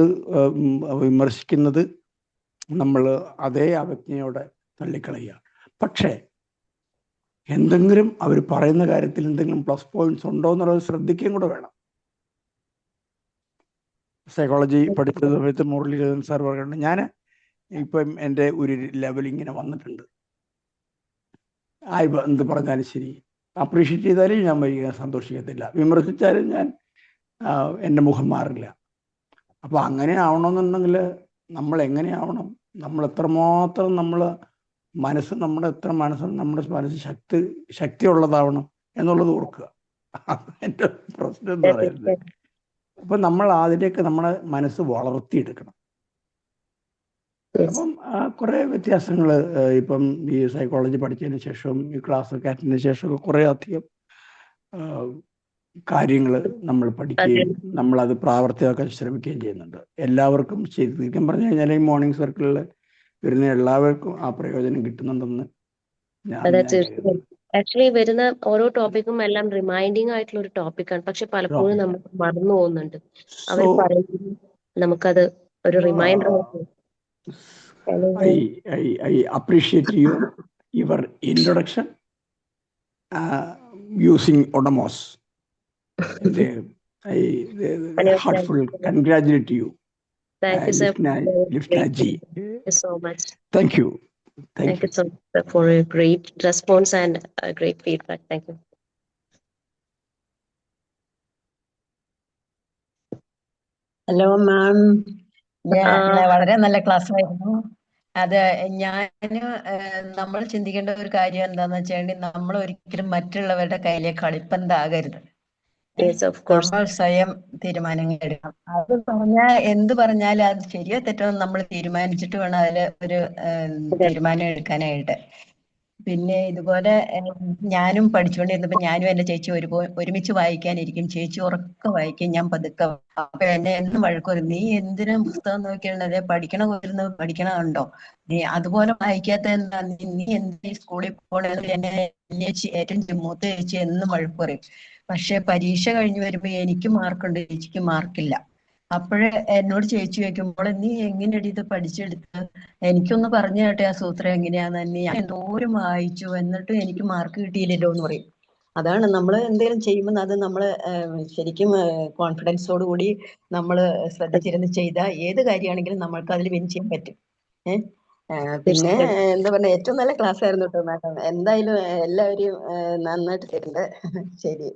വിമർശിക്കുന്നത് നമ്മൾ അതേ അവജ്ഞയോടെ തള്ളിക്കളയുക. പക്ഷേ എന്തെങ്കിലും അവർ പറയുന്ന കാര്യത്തിൽ എന്തെങ്കിലും പ്ലസ് പോയിന്റ്സ് ഉണ്ടോ എന്നുള്ളത് ശ്രദ്ധിക്കുകയും കൂടെ വേണം. സൈക്കോളജി പഠിച്ച സമയത്ത് മുരളീധരൻ സാർ പറയുന്നുണ്ട്, ഞാൻ ഇപ്പം എൻ്റെ ഒരു ലെവൽ ഇങ്ങനെ വന്നിട്ടുണ്ട്, എന്ത് പറഞ്ഞാലും ശരി, അപ്രീഷിയേറ്റ് ചെയ്താലും ഞാൻ വരിക സന്തോഷിക്കത്തില്ല, വിമർശിച്ചാലും ഞാൻ എൻ്റെ മുഖം മാറില്ല. അപ്പോൾ അങ്ങനെ ആവണമെന്നുണ്ടെങ്കിൽ നമ്മൾ എങ്ങനെയാവണം, നമ്മൾ എത്രമാത്രം നമ്മുടെ മനസ്സ് ശക്തിയുള്ളതാവണം എന്നുള്ളത് ഓർക്കുക. എൻ്റെ പ്രശ്നം എന്ന് പറയുന്നത്. അപ്പം നമ്മൾ അതിലേക്ക് നമ്മുടെ മനസ്സ് വളർത്തിയെടുക്കണം. അപ്പം കുറേ വ്യത്യാസങ്ങൾ ഇപ്പം ഈ സൈക്കോളജി പഠിച്ചതിന് ശേഷവും ഈ ക്ലാസ്സൊക്കെ അറ്റൻഡിന് ശേഷമൊക്കെ കുറേ അധികം കാര്യങ്ങൾ നമ്മൾ പഠിക്കുകയും നമ്മളത് പ്രാവർത്തികമാക്കാൻ ശ്രമിക്കുകയും ചെയ്യുന്നുണ്ട്. എല്ലാവർക്കും ശരിക്കും പറഞ്ഞു കഴിഞ്ഞാൽ ഈ മോർണിംഗ് സർക്കിളിൽ വരുന്ന എല്ലാവർക്കും ആ പ്രയോജനം കിട്ടുന്നുണ്ടെന്ന് ആക്ച്വലി വരുന്ന ഓരോ ടോപ്പിക്കും എല്ലാം റിമൈൻഡിങ് ആയിട്ടുള്ള ഒരു ടോപ്പിക്കാണ്. പക്ഷെ പലപ്പോഴും നമ്മൾ മറന്നു പോകുന്നുണ്ട്. അവർ പറയുന്നത് നമുക്കത് ഒരു reminder. I appreciate your introduction using Odomos. I heartful congratulate you. Thank you, sir. Liftna ji. Thank you so much. Thank you. Thank you so much for a great response and a great feedback. Thank you. Hello ma'am, വളരെ നല്ല ക്ലാസ് ആയിരുന്നു. അത് നമ്മൾ ചിന്തിക്കേണ്ട ഒരു കാര്യം എന്താന്ന് വെച്ചാൽ നമ്മൾ ഒരിക്കലും മറ്റുള്ളവരുടെ കയ്യിലേക്ക് കളിപ്പന്താകരുത്. നമ്മൾ സ്വയം തീരുമാനങ്ങൾ എടുക്കണം. അത് പറഞ്ഞാൽ എന്ത് പറഞ്ഞാലും അത് ശരിയോ തെറ്റോ നമ്മൾ തീരുമാനിച്ചിട്ട് വേണം അതിൽ ഒരു തീരുമാനം എടുക്കാനായിട്ട്. പിന്നെ ഇതുപോലെ ഞാനും പഠിച്ചുകൊണ്ടിരുന്നപ്പോ ഞാനും എന്റെ ചേച്ചി ഒരുമിച്ച് വായിക്കാനിരിക്കും. ചേച്ചി ഉറക്കെ വായിക്കും, ഞാൻ പതുക്കെ. അപ്പൊ എന്നെ എന്നും വഴക്ക് പറയും, നീ എന്തിനും പുസ്തകം നോക്കിയാണല്ലേ പഠിക്കണമുണ്ടോ, നീ അതുപോലെ വായിക്കാത്ത എന്താ, നീ എന്ത് സ്കൂളിൽ പോകണ എന്നെ ഏറ്റവും മൂത്ത ചേച്ചി എന്നും വഴക്ക് പറയും. പക്ഷെ പരീക്ഷ കഴിഞ്ഞ് വരുമ്പോ എനിക്ക് മാർക്കുണ്ട്, ചേച്ചിക്ക് മാർക്കില്ല. അപ്പോഴേ എന്നോട് ചേച്ചി ചോദിക്കുമ്പോൾ, നീ എങ്ങനെയാണ് ഇത് പഠിച്ചെടുത്ത്, എനിക്കൊന്ന് പറഞ്ഞു കേട്ടെ ആ സൂത്രം എങ്ങനെയാന്ന്. ഞാൻ എന്തോരം വായിച്ചു എന്നിട്ടും എനിക്ക് മാർക്ക് കിട്ടിയില്ലല്ലോ എന്ന് പറയും. അതാണ് നമ്മൾ എന്തെങ്കിലും ചെയ്യുമ്പോൾ അത് നമ്മൾ ശരിക്കും കോൺഫിഡൻസോട് കൂടി നമ്മൾ ശ്രദ്ധിച്ചിരുന്ന് ചെയ്താൽ ഏത് കാര്യമാണെങ്കിലും നമ്മൾക്ക് അതിൽ വിൻ ചെയ്യാൻ പറ്റും. പിന്നെ എന്താ പറയുക, ഏറ്റവും നല്ല ക്ലാസ് ആയിരുന്നു കേട്ടോ മാഡം. എന്തായാലും എല്ലാവരും നന്നായിട്ട് തരുന്നുണ്ട്. ശരി,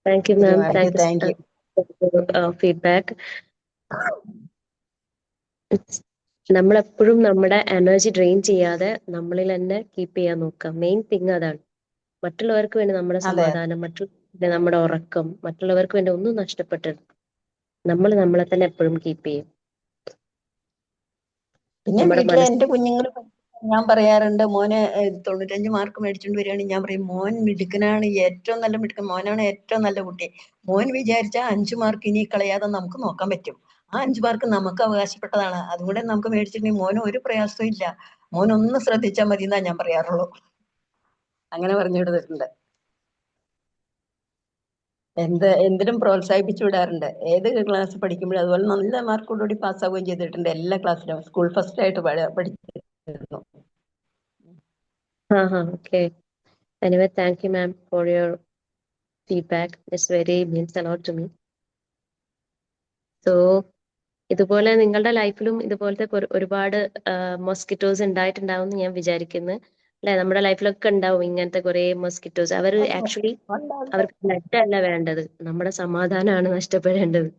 thank you ma'am. Thank U feedback. നമ്മളെപ്പോഴും നമ്മുടെ എനർജി ഡ്രെയിൻ ചെയ്യാതെ നമ്മളിൽ തന്നെ കീപ്പ് ചെയ്യാൻ നോക്കാം. മെയിൻ തിങ് അതാണ്. മറ്റുള്ളവർക്ക് വേണ്ടി നമ്മുടെ സമാധാനം, മറ്റുള്ളവർക്ക് നമ്മുടെ ഉറക്കം, മറ്റുള്ളവർക്ക് വേണ്ടി ഒന്നും നഷ്ടപ്പെട്ടത് നമ്മളെ തന്നെ എപ്പോഴും കീപ്പ് ചെയ്യും. പിന്നെ വീട്ടിലെ എന്റെ കുഞ്ഞുങ്ങൾ ഞാൻ പറയാറുണ്ട്, മോനെ 95 മാർക്ക് മേടിച്ചോണ്ട് വരികയാണെങ്കിൽ ഞാൻ പറയും, മോൻ മിടുക്കനാണ്, ഏറ്റവും നല്ല മിടുക്കൻ മോനാണ്, ഏറ്റവും നല്ല കുട്ടി. മോൻ വിചാരിച്ചാൽ 5 മാർക്ക് ഇനി കളയാതെ നമുക്ക് നോക്കാൻ പറ്റും. ആ 5 മാർക്ക് നമുക്ക് അവകാശപ്പെട്ടതാണ്. അതുകൂടെ നമുക്ക് മേടിച്ചിട്ടുണ്ടെങ്കിൽ മോന് ഒരു പ്രയാസവും ഇല്ല. മോൻ ഒന്ന് ശ്രദ്ധിച്ചാൽ മതി എന്നാ ഞാൻ പറയാറുള്ളൂ. അങ്ങനെ പറഞ്ഞു വിടുന്നുണ്ട്. എന്തിനും പ്രോത്സാഹിപ്പിച്ചു വിടാറുണ്ട്. ഏത് ക്ലാസ് പഠിക്കുമ്പോഴും അതുപോലെ നല്ല മാർക്കോടുകൂടി പാസ്സാവുകയും ചെയ്തിട്ടുണ്ട്. എല്ലാ ക്ലാസ്സിലും സ്കൂൾ ഫസ്റ്റ് ആയിട്ട് പഠിച്ചിരുന്നു. Okay. Anyway, thank you ma'am for your feedback. It's very means a lot to me. So ഇതുപോലെ നിങ്ങളുടെ ലൈഫിലും ഇതുപോലത്തെ ഒരുപാട് മോസ്കിറ്റോസ് ഉണ്ടായിട്ടുണ്ടാവും ഞാൻ വിചാരിക്കുന്നു അല്ലെ? നമ്മുടെ ലൈഫിലൊക്കെ ഉണ്ടാവും ഇങ്ങനത്തെ കുറെ മോസ്കിറ്റോസ്. അവർ ആക്ച്വലി അവർക്ക് ബ്ലഡ് അല്ല വേണ്ടത്, നമ്മുടെ സമാധാനമാണ് നഷ്ടപ്പെടേണ്ടത്.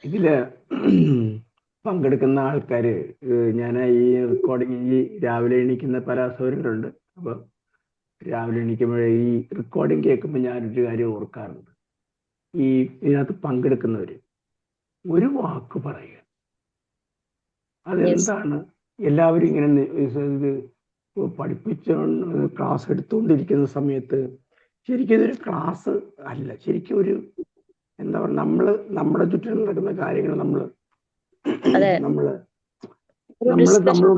ഇതില് പങ്കെടുക്കുന്ന ആൾക്കാര് ഞാൻ ഈ റെക്കോർഡിങ് ഈ രാവിലെ എണീക്കുന്ന പല അസൗകര്യങ്ങളുണ്ട്. അപ്പൊ രാവിലെ എണീക്കുമ്പോഴേ ഈ റെക്കോർഡിങ് കേൾക്കുമ്പോൾ ഞാനൊരു കാര്യം ഓർക്കാറുണ്ട്. ഇതിനകത്ത് പങ്കെടുക്കുന്നവര് ഒരു വാക്ക് പറയുക. അതെന്താണ്? എല്ലാവരും ഇങ്ങനെ ഇത് ക്ലാസ് എടുത്തുകൊണ്ടിരിക്കുന്ന സമയത്ത് ശരിക്കും ഇതൊരു ക്ലാസ് അല്ല, ശരിക്കും ഒരു എന്താ പറയുക, നമ്മുടെ ചുറ്റിനും നടക്കുന്ന കാര്യങ്ങൾ നമ്മളോട്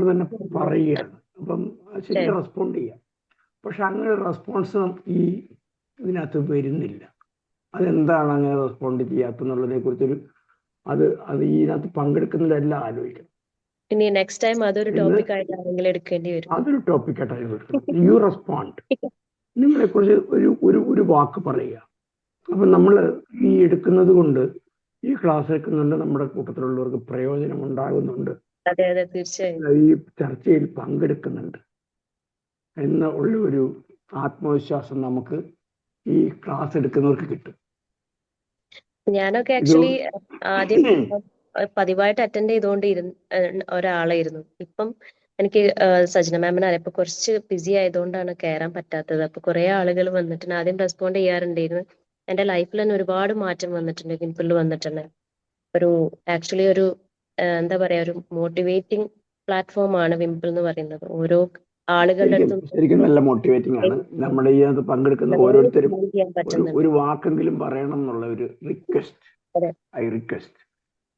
തന്നെ പറയുകയാണ്. അപ്പം ശരിക്കും റെസ്പോണ്ട് ചെയ്യാം. പക്ഷെ അങ്ങനെ റെസ്പോൺസ് ഇതിനകത്ത് വരുന്നില്ല. അതെന്താണ് അങ്ങനെ റെസ്പോണ്ട് ചെയ്യാത്തെന്നുള്ളതിനെ കുറിച്ചൊരു അത് ഇതിനകത്ത് പങ്കെടുക്കുന്നവരെല്ലാം ആലോചിക്കണം. ഇനി നെക്സ്റ്റ് ടൈം അതൊരു ടോപ്പിക് ആയിട്ട് ആരെങ്കിലും എടുക്കേണ്ടി വരും. അതൊരു ടോപ്പിക്കായിട്ട് എടുക്കണം. U respond. നിങ്ങളെ കുറിച്ച് ഒരു വാക്ക് പറയുക. അപ്പൊ നമ്മൾ ഈ എടുക്കുന്നത് കൊണ്ട്, ഈ ക്ലാസ് എടുക്കുന്നുണ്ട്, നമ്മുടെ കൂട്ടത്തിലുള്ളവർക്ക് പ്രയോജനം ഉണ്ടാകുന്നുണ്ട്, അതെ അതെ തീർച്ചയായും ഈ ചർച്ചയിൽ പങ്കെടുക്കുന്നുണ്ട് എന്ന ഉള്ള ഒരു ആത്മവിശ്വാസം നമുക്ക് ഈ ക്ലാസ് എടുക്കുന്നവർക്ക് കിട്ടും. ഞാനൊക്കെ ആക്ച്വലി ആദ്യം പതിവായിട്ട് അറ്റൻഡ് ചെയ്തുകൊണ്ടിരുന്ന ഒരാളായിരുന്നു. ഇപ്പം എനിക്ക് സജന മാമിനെ അറിയാം, കുറച്ച് ബിസി ആയതുകൊണ്ടാണ് കയറാൻ പറ്റാത്തത്. അപ്പൊ കുറെ ആളുകൾ വന്നിട്ടുണ്ട്, ആദ്യം റെസ്പോണ്ട് ചെയ്യാറുണ്ടായിരുന്നു. എന്റെ ലൈഫിൽ തന്നെ ഒരുപാട് മാറ്റം വന്നിട്ടുണ്ട്, വിംപിളിൽ വന്നിട്ടുണ്ട്. ആക്ച്വലി എന്താ പറയാ, ഒരു മോട്ടിവേറ്റിംഗ് പ്ലാറ്റ്ഫോം ആണ് വിംപിൾ എന്ന് പറയുന്നത്. ഓരോ ആളുകളുടെ അടുത്തും ശരിക്കും നല്ല മോട്ടിവേറ്റിംഗ് ആണ്. നമ്മുടെ ഈ അത് പങ്കെടുക്കുന്ന ഓരോരുത്തരും ഒരു വാക്കെങ്കിലും പറയണം എന്നുള്ള ഒരു റിക്വസ്റ്റ്.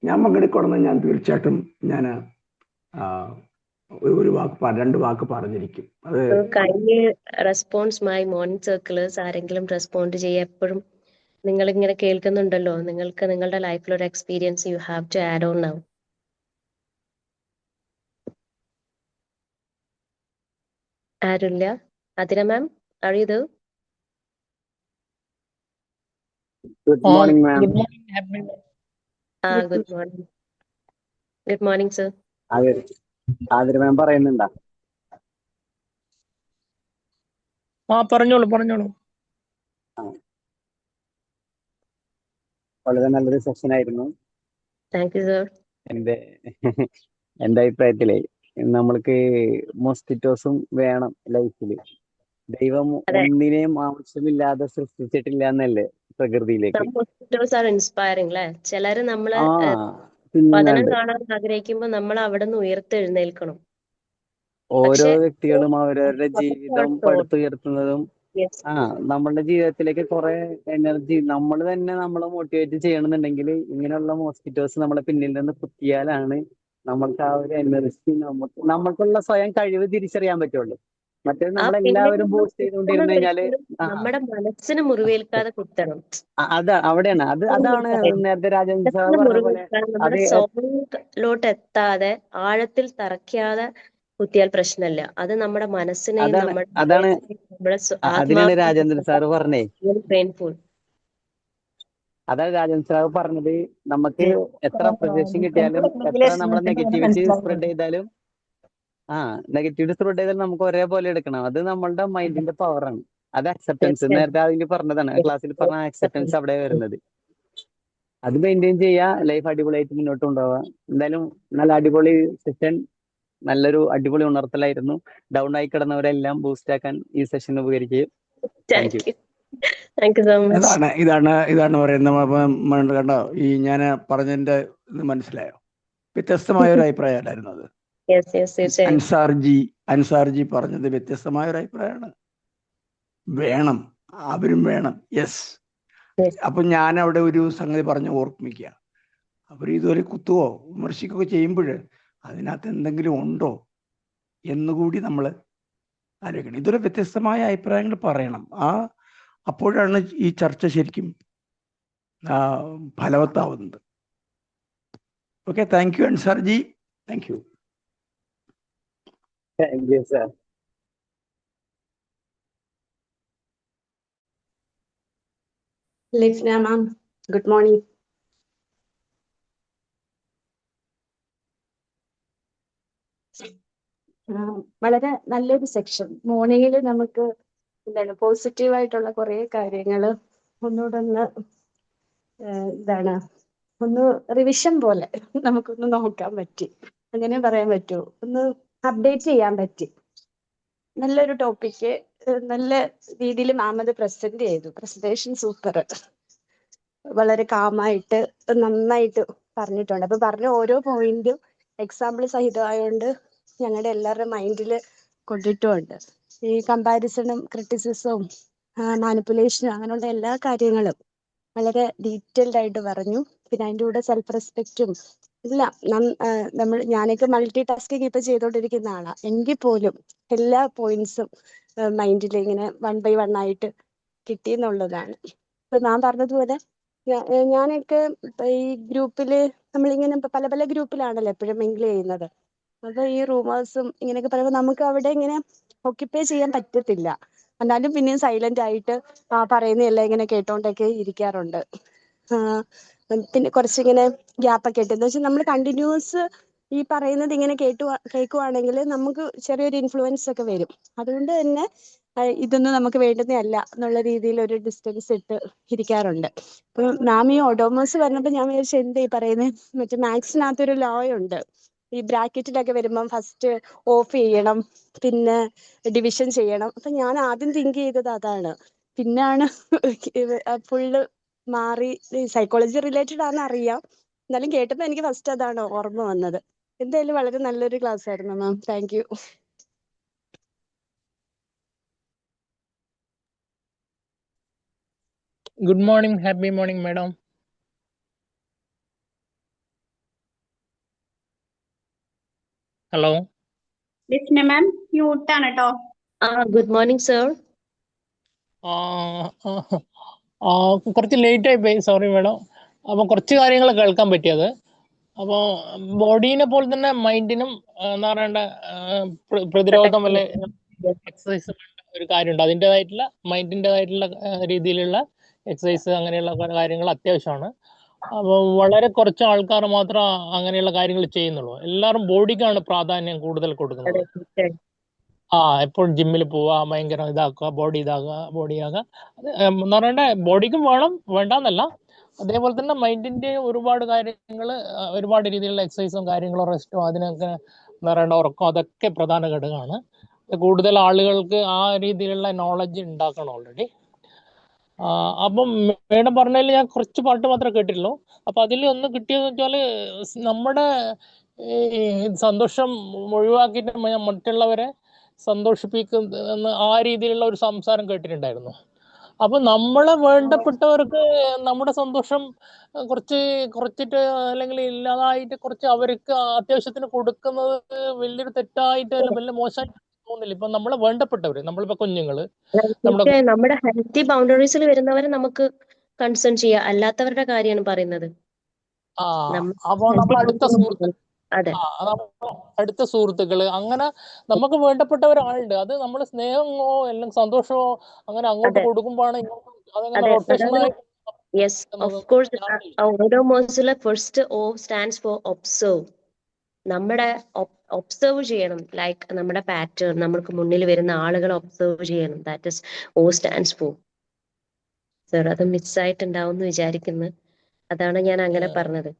ഞാൻ പങ്കെടുക്കണമെന്ന് ഞാൻ തീർച്ചയായിട്ടും ഒരു വാക്ക് 2 വാക്ക് പറഞ്ഞിരിക്കും. അത് കൈൻഡ്ലി റെസ്പോൺസ് മൈ മോർണിംഗ് സർക്കിളേഴ്സ്. ആരെങ്കിലും റെസ്പോണ്ട് ചെയ്യുക. എപ്പോഴും നിങ്ങൾ ഇങ്ങനെ കേൾക്കുന്നുണ്ടല്ലോ, നിങ്ങൾക്ക് നിങ്ങളുടെ ലൈഫിൽ ഒരു experience you have to add on now. ആരുമില്ല? Athira ma'am, are you there? Good morning, ma'am. Good morning. Good morning, sir. Athira ma'am പറയുന്നുണ്ടോ? പറഞ്ഞോളൂ. വളരെ നല്ലൊരു സെഷൻ ആയിരുന്നു. Thank you sir. എന്റെ അഭിപ്രായത്തിലേ നമ്മൾക്ക് മോസ്കിറ്റോസും വേണം ലൈഫിൽ. ദൈവം ഒന്നിനെയും ആവശ്യമില്ലാതെ സൃഷ്ടിച്ചിട്ടില്ല എന്നല്ലേ പ്രകൃതിയിലേക്ക്. ഇൻസ്പയറിംഗ് അല്ലേ? ചിലര് നമ്മളെ പതനം കാണാൻ ആഗ്രഹിക്കുമ്പോ നമ്മൾ അവിടെ നിന്ന് ഉയർത്തെഴുന്നേൽക്കണം. ഓരോ വ്യക്തികളും അവരവരുടെ ജീവിതം പടുത്തുയർത്തുന്നതും നമ്മളുടെ ജീവിതത്തിലേക്ക് കുറെ എനർജി നമ്മൾ തന്നെ നമ്മളെ മോട്ടിവേറ്റ് ചെയ്യണമെന്നുണ്ടെങ്കിൽ ഇങ്ങനെയുള്ള മോസ്കിറ്റോസ് നമ്മളെ പിന്നിൽ നിന്ന് കുത്തിയാലാണ് നമ്മൾക്ക് ആ ഒരു എനർജി നമുക്കുള്ള സ്വയം കഴിവ് തിരിച്ചറിയാൻ പറ്റുള്ളൂ. മറ്റേ നമ്മളെല്ലാവരും ബൂസ്റ്റ് ചെയ്തുകൊണ്ടിരുന്നു കഴിഞ്ഞാല് നമ്മുടെ മനസ്സിന് മുറിവേൽക്കാതെ കുത്തണം. അവിടെയാണ് അതാണ് നേരത്തെ രാജേന്ദ്ര സാർ പറഞ്ഞ പോലെ നമ്മുടെ സോളിലോട്ട് എത്താതെ ആഴത്തിൽ തറയ്ക്കാതെ കുത്തിയാൽ പ്രശ്നമില്ല. അത് നമ്മുടെ മനസ്സിനെ അതിനാണ് രാജേന്ദ്ര സാർ പറഞ്ഞേ. പെയിൻഫുൾ. അതാണ് രാജേന്ദ്ര സാർ പറഞ്ഞത്. നമുക്ക് എത്ര പ്രൊജക്ഷൻ കിട്ടിയാലും എത്ര നമ്മളെ നെഗറ്റിവിറ്റി സ്പ്രെഡ് ചെയ്താലും നമുക്ക് ഒരേപോലെ എടുക്കണം. അത് നമ്മളുടെ മൈൻഡിന്റെ പവറാണ്. അത് അക്സെപ്റ്റൻസ്. നേരത്തെ അതിൽ പറഞ്ഞതാണ്, ക്ലാസ്സിൽ പറഞ്ഞ ആക്സെപ്റ്റൻസ് അവിടെ വരുന്നത്. അത് മെയിൻറ്റെയിൻ ചെയ്യുക, ലൈഫ് അടിപൊളിയായിട്ട് മുന്നോട്ട് കൊണ്ടുപോവുക. എന്തായാലും നല്ല അടിപൊളി സെഷൻ, നല്ലൊരു അടിപൊളി ഉണർത്തലായിരുന്നു. ഡൗൺ ആയി കിടന്നവരെല്ലാം ബൂസ്റ്റ് ആക്കാൻ ഈ സെഷൻ ഉപകരിക്കുകയും. ഇതാണ് പറയുന്നത്. കണ്ടോ, ഈ ഞാൻ പറഞ്ഞതിന്റെ മനസ്സിലായോ? വ്യത്യസ്തമായ ഒരു അഭിപ്രായമല്ലായിരുന്നു അത്. അൻസാർജി പറഞ്ഞത് വ്യത്യസ്തമായ ഒരു അഭിപ്രായമാണ്. വേണം, അവരും വേണം. യെസ്. അപ്പൊ ഞാൻ അവിടെ ഒരു സംഗതി പറഞ്ഞ് ഓർമ്മിക്കുക. അവർ ഇതുവരെ കുത്തുവോ വിമർശിക്കുകയോ ചെയ്യുമ്പോൾ അതിനകത്ത് എന്തെങ്കിലും ഉണ്ടോ എന്നുകൂടി നമ്മൾ ആലോചിക്കണം. ഇതൊരു വ്യത്യസ്തമായ അഭിപ്രായങ്ങൾ പറയണം. അപ്പോഴാണ് ഈ ചർച്ച ശരിക്കും ഫലവത്താവുന്നത്. Okay, thank you Ansarji. Thank you. Thank you, sir. Lifna ma'am, good morning. വളരെ നല്ലൊരു സെക്ഷൻ. മോർണിംഗിൽ നമുക്ക് പോസിറ്റീവായിട്ടുള്ള കുറെ കാര്യങ്ങൾ ഒന്നുകൂടെ ഒന്ന് റിവിഷൻ പോലെ നമുക്കൊന്ന് നോക്കാൻ പറ്റി, അങ്ങനെ പറയാൻ പറ്റുമോ, ഒന്ന് അപ്ഡേറ്റ് ചെയ്യാൻ പറ്റി. നല്ലൊരു ടോപ്പിക്ക് നല്ല രീതിയിൽ മാം അത് പ്രസന്റ് ചെയ്തു. പ്രസന്റേഷൻ സൂപ്പർ, വളരെ കാമായിട്ട് നന്നായിട്ട് പറഞ്ഞിട്ടുണ്ട്. അപ്പൊ പറഞ്ഞ ഓരോ പോയിന്റും എക്സാമ്പിൾ സഹിതമായോണ്ട് ഞങ്ങളുടെ എല്ലാവരുടെ മൈൻഡിൽ കൊണ്ടിട്ടുമുണ്ട്. ഈ കമ്പാരിസണും ക്രിറ്റിസിസവും മാനിപ്പുലേഷനും അങ്ങനെയുള്ള എല്ലാ കാര്യങ്ങളും വളരെ ഡീറ്റെയിൽഡ് ആയിട്ട് പറഞ്ഞു. പിന്നെ അതിൻ്റെ കൂടെ സെൽഫ് റെസ്പെക്റ്റും എല്ലാം ഞാനൊക്കെ മൾട്ടി ടാസ്കിങ് ഇപ്പൊ ചെയ്തോണ്ടിരിക്കുന്ന ആളാ, എങ്കിൽ പോലും എല്ലാ പോയിന്റ്സും മൈൻഡിൽ ഇങ്ങനെ 1 by 1 ആയിട്ട് കിട്ടിയെന്നുള്ളതാണ്. ഇപ്പൊ ഞാൻ പറഞ്ഞതുപോലെ ഞാനൊക്കെ ഇപ്പൊ ഈ ഗ്രൂപ്പില് നമ്മളിങ്ങനെ പല പല ഗ്രൂപ്പിലാണല്ലോ എപ്പോഴും മിങ്കിൾ ചെയ്യുന്നത്. അപ്പൊ ഈ റൂമേഴ്സും ഇങ്ങനെയൊക്കെ പറയുമ്പോൾ നമുക്ക് അവിടെ ഇങ്ങനെ ഓക്യുപ്പൈ ചെയ്യാൻ പറ്റത്തില്ല. എന്നാലും പിന്നെയും സൈലന്റ് ആയിട്ട് പറയുന്നതെല്ലാം ഇങ്ങനെ കേട്ടോണ്ടൊക്കെ ഇരിക്കാറുണ്ട്. പിന്നെ കുറച്ചിങ്ങനെ ഗ്യാപ്പൊക്കെ ഇട്ട്, എന്താ വെച്ചാൽ നമ്മൾ കണ്ടിന്യൂസ് ഈ പറയുന്നത് ഇങ്ങനെ കേൾക്കുവാണെങ്കിൽ നമുക്ക് ചെറിയൊരു ഇൻഫ്ലുവൻസ് ഒക്കെ വരും. അതുകൊണ്ട് തന്നെ ഇതൊന്നും നമുക്ക് വേണ്ടുന്നതല്ല എന്നുള്ള രീതിയിൽ ഒരു ഡിസ്റ്റൻസ് ഇട്ട് ഇരിക്കാറുണ്ട്. ഇപ്പൊ മാം ഈ ഒഡോമേഴ്സ് പറഞ്ഞപ്പോൾ ഞാൻ വിചാരിച്ചു എന്താ ഈ പറയുന്നത്, മറ്റേ മാത്സിനകത്തൊരു ലോ ഉണ്ട്, ഈ ബ്രാക്കറ്റിലൊക്കെ വരുമ്പം ഫസ്റ്റ് ഓഫ് ചെയ്യണം, പിന്നെ ഡിവിഷൻ ചെയ്യണം. അപ്പൊ ഞാൻ ആദ്യം തിങ്ക് ചെയ്തത് അതാണ്, പിന്നാണ് ഫുള്ള് മാറി. സൈക്കോളജി റിലേറ്റഡ് ആണെന്ന് അറിയാം, എന്നാലും കേട്ടപ്പോൾ എനിക്ക് ഫസ്റ്റ് അതാണ് ഓർമ്മ വന്നത്. എന്തായാലും വളരെ നല്ലൊരു ക്ലാസ് ആയിരുന്നു ma'am, thank you. Good morning, happy morning madam. Hello Lisna ma'am മ്യൂട്ടാണ് കേട്ടോ. Good morning sir. കുറച്ച് ലേറ്റ് ആയി പോയി, സോറി മാഡം. അപ്പോൾ കുറച്ച് കാര്യങ്ങൾ കേൾക്കാൻ പറ്റിയത്. അപ്പോൾ ബോഡീനെ പോലെ തന്നെ മൈൻഡിനും എന്താ പറയണ്ട പ്രതിരോധം അല്ലെ എക്സസൈസ് ഒരു കാര്യമുണ്ട്. അതിൻ്റെതായിട്ടുള്ള മൈൻഡിൻ്റെതായിട്ടുള്ള രീതിയിലുള്ള എക്സസൈസ് അങ്ങനെയുള്ള കാര്യങ്ങൾ അത്യാവശ്യമാണ്. അപ്പോൾ വളരെ കുറച്ച് ആൾക്കാർ മാത്രം അങ്ങനെയുള്ള കാര്യങ്ങൾ ചെയ്യുന്നുള്ളൂ. എല്ലാവരും ബോഡിക്കാണ് പ്രാധാന്യം കൂടുതൽ കൊടുക്കുന്നത്. എപ്പോഴും ജിമ്മിൽ പോവുക, ഭയങ്കര ഇതാക്കുക, ബോഡിയാകുക എന്ന് പറയണ്ട, ബോഡിക്കും വേണം, വേണ്ടാന്നല്ല. അതേപോലെ തന്നെ മൈൻഡിന്റെ ഒരുപാട് കാര്യങ്ങൾ, ഒരുപാട് രീതിയിലുള്ള എക്സസൈസും കാര്യങ്ങളും റെസ്റ്റും അതിനൊക്കെ എന്താ പറയണ്ട ഉറക്കം, അതൊക്കെ പ്രധാന ഘടകമാണ്. കൂടുതൽ ആളുകൾക്ക് ആ രീതിയിലുള്ള നോളജ് ഉണ്ടാക്കണം ഓൾറെഡി. അപ്പം മേഡം പറഞ്ഞതിൽ ഞാൻ കുറച്ച് പാട്ട് മാത്രമേ കേട്ടിട്ടുള്ളൂ. അപ്പൊ അതിൽ ഒന്ന് കിട്ടിയെന്ന് വെച്ചാൽ നമ്മുടെ ഈ സന്തോഷം ഒഴിവാക്കിയിട്ട് മറ്റുള്ളവരെ സന്തോഷിപ്പിക്കുന്ന ആ രീതിയിലുള്ള ഒരു സംസാരം കേട്ടിട്ടുണ്ടായിരുന്നു. അപ്പൊ നമ്മളെ വേണ്ടപ്പെട്ടവർക്ക് നമ്മുടെ സന്തോഷം കുറച്ചിട്ട് അല്ലെങ്കിൽ ഇല്ലാതായിട്ട് കുറച്ച് അവർക്ക് അത്യാവശ്യത്തിന് കൊടുക്കുന്നത് വലിയൊരു തെറ്റായിട്ട് അല്ല വലിയ മോശമായിട്ട് തോന്നില്ല. ഇപ്പൊ നമ്മളെ വേണ്ടപ്പെട്ടവര്, നമ്മളിപ്പോ കുഞ്ഞുങ്ങള്, നമ്മുടെ ഹെൽത്തി ബൗണ്ടറീസിൽ വരുന്നവരെ നമുക്ക് കൺസേൺ ചെയ്യാം, അല്ലാത്തവരുടെ കാര്യമാണ് പറയുന്നത്. അപ്പൊ നമ്മൾ അടുത്ത സുഹൃത്തുക്കള് അങ്ങനെ നമുക്ക് വേണ്ടപ്പെട്ട ഒരാളുണ്ട്. അത് നമ്മൾ സ്നേഹമോ അല്ലെങ്കിൽ സന്തോഷമോ അങ്ങനെ അങ്ങോട്ട് കൊടുക്കുമ്പോഴാണ് അതങ്ങനെ റൊട്ടേഷനായി. Yes, of course. ഓഡോമോസിലെ first O stands for observe. നമ്മുടെ ഒബ്സർവ് ചെയ്യണം, ലൈക്ക് നമ്മുടെ പാറ്റേൺ, നമ്മൾക്ക് മുന്നിൽ വരുന്ന ആളുകളെ ഒബ്സർവ് ചെയ്യണം. That is O stands for. Sir, അത് മിസ്സായിട്ടുണ്ടാവും എന്ന് വിചാരിക്കുന്നു, അതാണ് ഞാൻ അങ്ങനെ പറഞ്ഞത്.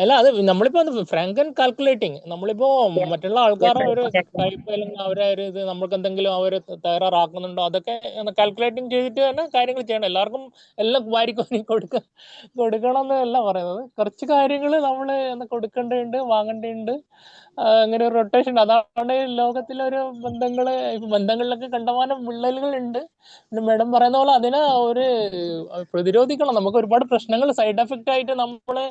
അല്ല, അത് നമ്മളിപ്പോ ഫ്രാങ്ക് ആൻഡ് കാൽക്കുലേറ്റിംഗ്, നമ്മളിപ്പോ മറ്റുള്ള ആൾക്കാരെ ഒരു ടൈപ്പ് അല്ലെങ്കിൽ അവരെ ഒരു ഇത് നമ്മൾക്ക് എന്തെങ്കിലും അവര് തയ്യാറാക്കുന്നുണ്ടോ അതൊക്കെ കാൽക്കുലേറ്റിംഗ് ചെയ്തിട്ട് തന്നെ കാര്യങ്ങൾ ചെയ്യണം. എല്ലാവർക്കും എല്ലാം വാരിക്കോരി കൊടുക്കണം എന്നല്ല പറയുന്നത്. കുറച്ച് കാര്യങ്ങൾ നമ്മൾ കൊടുക്കേണ്ടതുണ്ട്, വാങ്ങേണ്ടതുണ്ട്. അങ്ങനെ ഒരു റൊട്ടേഷൻ. അതാണ് ലോകത്തിലെ ഒരു ബന്ധങ്ങളിലൊക്കെ കണ്ടമാനം വിള്ളലുകൾ ഉണ്ട്. പിന്നെ മാഡം പറയുന്ന പോലെ അതിനെ ഒരു പ്രതിരോധിക്കണം. നമുക്ക് ഒരുപാട് പ്രശ്നങ്ങൾ സൈഡ് എഫക്റ്റ് ആയിട്ട് നമ്മള്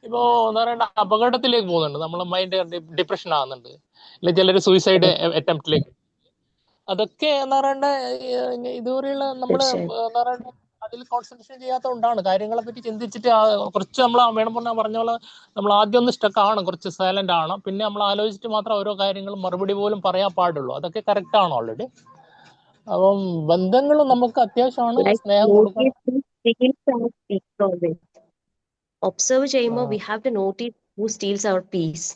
ഇപ്പോ എന്താ പറയണ്ട അപകടത്തിലേക്ക് പോകുന്നുണ്ട്. നമ്മളെ മൈൻഡ് ഡിപ്രഷൻ ആകുന്നുണ്ട്, അല്ലെ ചിലർ സൂയിസൈഡ് അറ്റംപ്റ്റിലേക്ക്. അതൊക്കെ എന്താ പറയണ്ട ഇതുവരെയുള്ള നമ്മള് എന്താ പറയണ്ട അതിൽ കോൺസെൻട്രേഷൻ ചെയ്യാത്തതുകൊണ്ടാണ്. കാര്യങ്ങളെ പറ്റി ചിന്തിച്ചിട്ട് കുറച്ച് നമ്മൾ വേണം പറഞ്ഞ പോലെ നമ്മൾ ആദ്യം ഒന്ന് സ്റ്റക്ക് ആണ്, കുറച്ച് സൈലന്റ് ആണ്, പിന്നെ നമ്മൾ ആലോചിച്ചിട്ട് മാത്രം ഓരോ കാര്യങ്ങളും മറുപടി പോലും പറയാൻ പാടുള്ളൂ. അതൊക്കെ കറക്റ്റ് ആണ് ഓൾറെഡി. അപ്പം ബന്ധങ്ങളും നമുക്ക് അത്യാവശ്യമാണ്, സ്നേഹം കൊടുക്കണം. ഒബ്സർവ് ചെയ്യുമ്പോൾ we have to notice who steals our peace.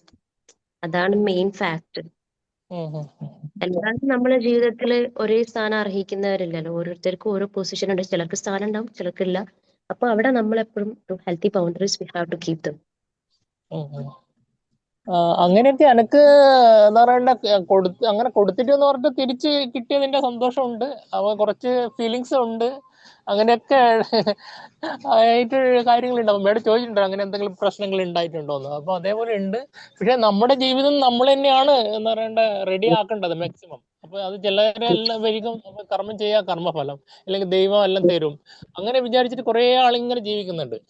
അതാണ് മെയിൻ ഫാക്ട്. എല്ലാവരും നമ്മുടെ ജീവിതത്തിൽ ഒരേ സ്ഥാനം അർഹിക്കുന്നവരില്ലല്ലോ. ഓരോരുത്തർക്കും ഓരോ പൊസിഷൻ ഉണ്ട്. ചിലർക്ക് സ്ഥാനം ഉണ്ടാവും, ചിലർക്കില്ല. അപ്പൊ അവിടെ നമ്മൾ എപ്പോഴും healthy boundaries we have to keep them. അങ്ങനെയൊക്കെ എനിക്ക് എന്താ പറയണ്ട അങ്ങനെ കൊടുത്തിട്ട് എന്ന് പറഞ്ഞിട്ട് തിരിച്ച് കിട്ടിയതിന്റെ സന്തോഷമുണ്ട്. അവ കുറച്ച് ഫീലിങ്സ് ഉണ്ട്. അങ്ങനെയൊക്കെ ആയിട്ട് കാര്യങ്ങളുണ്ട്. അമ്മയോട് ചോദിച്ചിട്ടുണ്ടോ അങ്ങനെ എന്തെങ്കിലും പ്രശ്നങ്ങൾ ഉണ്ടായിട്ടുണ്ടോന്ന്. അപ്പൊ അതേപോലെ ഉണ്ട്. പക്ഷെ നമ്മുടെ ജീവിതം നമ്മൾ തന്നെയാണ് എന്താ പറയണ്ട റെഡി ആക്കേണ്ടത് മാക്സിമം. അപ്പൊ അത് ചിലരെല്ലാം വരികം കർമ്മം ചെയ്യാ കർമ്മഫലം, അല്ലെങ്കിൽ ദൈവം എല്ലാം തരും, അങ്ങനെ വിചാരിച്ചിട്ട് കുറെ ആളിങ്ങനെ ജീവിക്കുന്നുണ്ട്.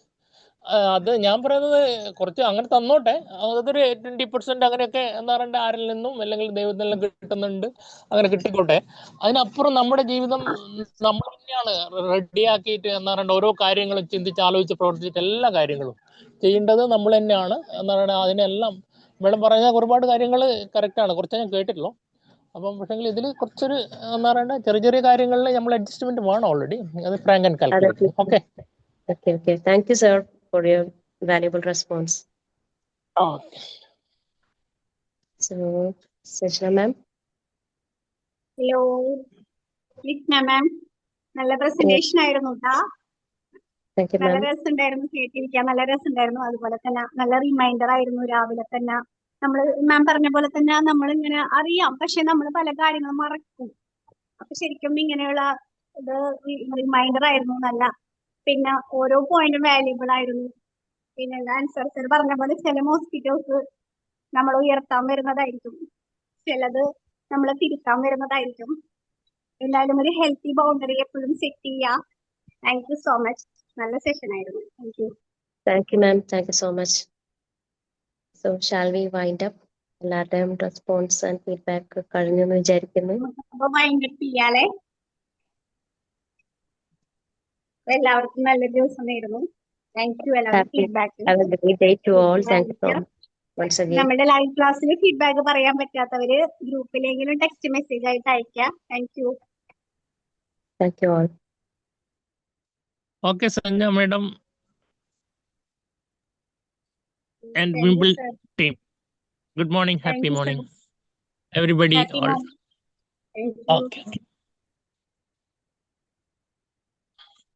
അത് ഞാൻ പറയുന്നത് കുറച്ച് അങ്ങനെ തന്നോട്ടെ, അതൊരു 20% അങ്ങനെയൊക്കെ എന്താ പറയണ്ട ആരിൽ നിന്നും അല്ലെങ്കിൽ ദൈവത്തിൽ നിന്നും കിട്ടുന്നുണ്ട്, അങ്ങനെ കിട്ടിക്കോട്ടെ. അതിനപ്പുറം നമ്മുടെ ജീവിതം നമ്മൾ തന്നെയാണ് റെഡിയാക്കിയിട്ട് എന്താ പറയണ്ട ഓരോ കാര്യങ്ങളും ചിന്തിച്ച് ആലോചിച്ച് പ്രവർത്തിച്ചിട്ട് എല്ലാ കാര്യങ്ങളും ചെയ്യേണ്ടത് നമ്മൾ തന്നെയാണ്. എന്താ പറയുക, അതിനെല്ലാം മേഡം പറഞ്ഞ ഒരുപാട് കാര്യങ്ങൾ കറക്റ്റാണ്. കുറച്ച് ഞാൻ കേട്ടിട്ടുള്ളൂ. അപ്പം പക്ഷേങ്കിൽ ഇതിൽ കുറച്ചൊരു എന്താ പറയണ്ട ചെറിയ ചെറിയ കാര്യങ്ങളിൽ നമ്മൾ അഡ്ജസ്റ്റ്മെന്റ് വേണം ഓൾറെഡി. അത് Frank and calculate. Okay. Okay. Thank you, sir, for your valuable response. So, Sachna ma'am. Hello ma'am, നല്ല പ്രസന്റേഷൻ ആയിരുന്നു കേട്ടാ. Thank you, നല്ല ma'am. രസമുണ്ടായിരുന്നു കേട്ടിരിക്കാൻ, നല്ല രസമുണ്ടായിരുന്നു. അതുപോലെ തന്നെ നല്ല റിമൈൻഡർ ആയിരുന്നു രാവിലെ തന്നെ. നമ്മൾ മാം പറഞ്ഞ പോലെ തന്നെ നമ്മൾ ഇങ്ങനെ അറിയാം, പക്ഷെ നമ്മൾ പല കാര്യങ്ങളും മറക്കും. അപ്പൊ ശരിക്കും ഇങ്ങനെയുള്ള ഇത് റിമൈൻഡർ ആയിരുന്നു നല്ല. പിന്നെ ഓരോ പോയിന്റും വാല്യുബിൾ ആയിരുന്നു. പിന്നെ ആൻസർ സർ പറഞ്ഞ പോലെ ചില മോസ്കിറ്റോസ് നമ്മൾ ഉയർത്താൻ വരുന്നതായിരിക്കും, ചിലത് നമ്മൾ തിരുത്താൻ വരുന്നതായിരിക്കും. എന്തായാലും ഒരു ഹെൽത്തി ബൗണ്ടറി എപ്പോഴും സെറ്റ് ചെയ്യാം. Thank you so much. നല്ല സെഷൻ ആയിരുന്നു. Thank you. Thank you, ma'am. Thank you so much. So, shall we wind up? എല്ലാവരുടെയും റെസ്പോൺസ് ആൻഡ് ഫീഡ്ബാക്ക് കഴിഞ്ഞെന്ന് വിചാരിക്കുന്നു. അപ്പൊ വൈൻഡ് അപ്പ് ചെയ്യാലേ. എല്ലാവർക്കും നല്ല ദിവസം നേരുന്നു. Thank you. എല്ലാവരും feedback. Have a great day to all. Thank you so much once again. നമ്മുടെ ലൈവ് ക്ലാസ്സിൽ ഫീഡ്ബാക്ക് പറയാൻ പറ്റാത്തവര് ഗ്രൂപ്പിലെങ്കിലും ടെക്സ്റ്റ് മെസ്സേജ് ആയിട്ട് അയക്കാം. Thank you. Thank you all. Okay, Sanja madam and Thank you, Wimble sir. team. Good morning, Thank happy you, sir. morning, everybody. Happy All. morning. Thank you. Okay.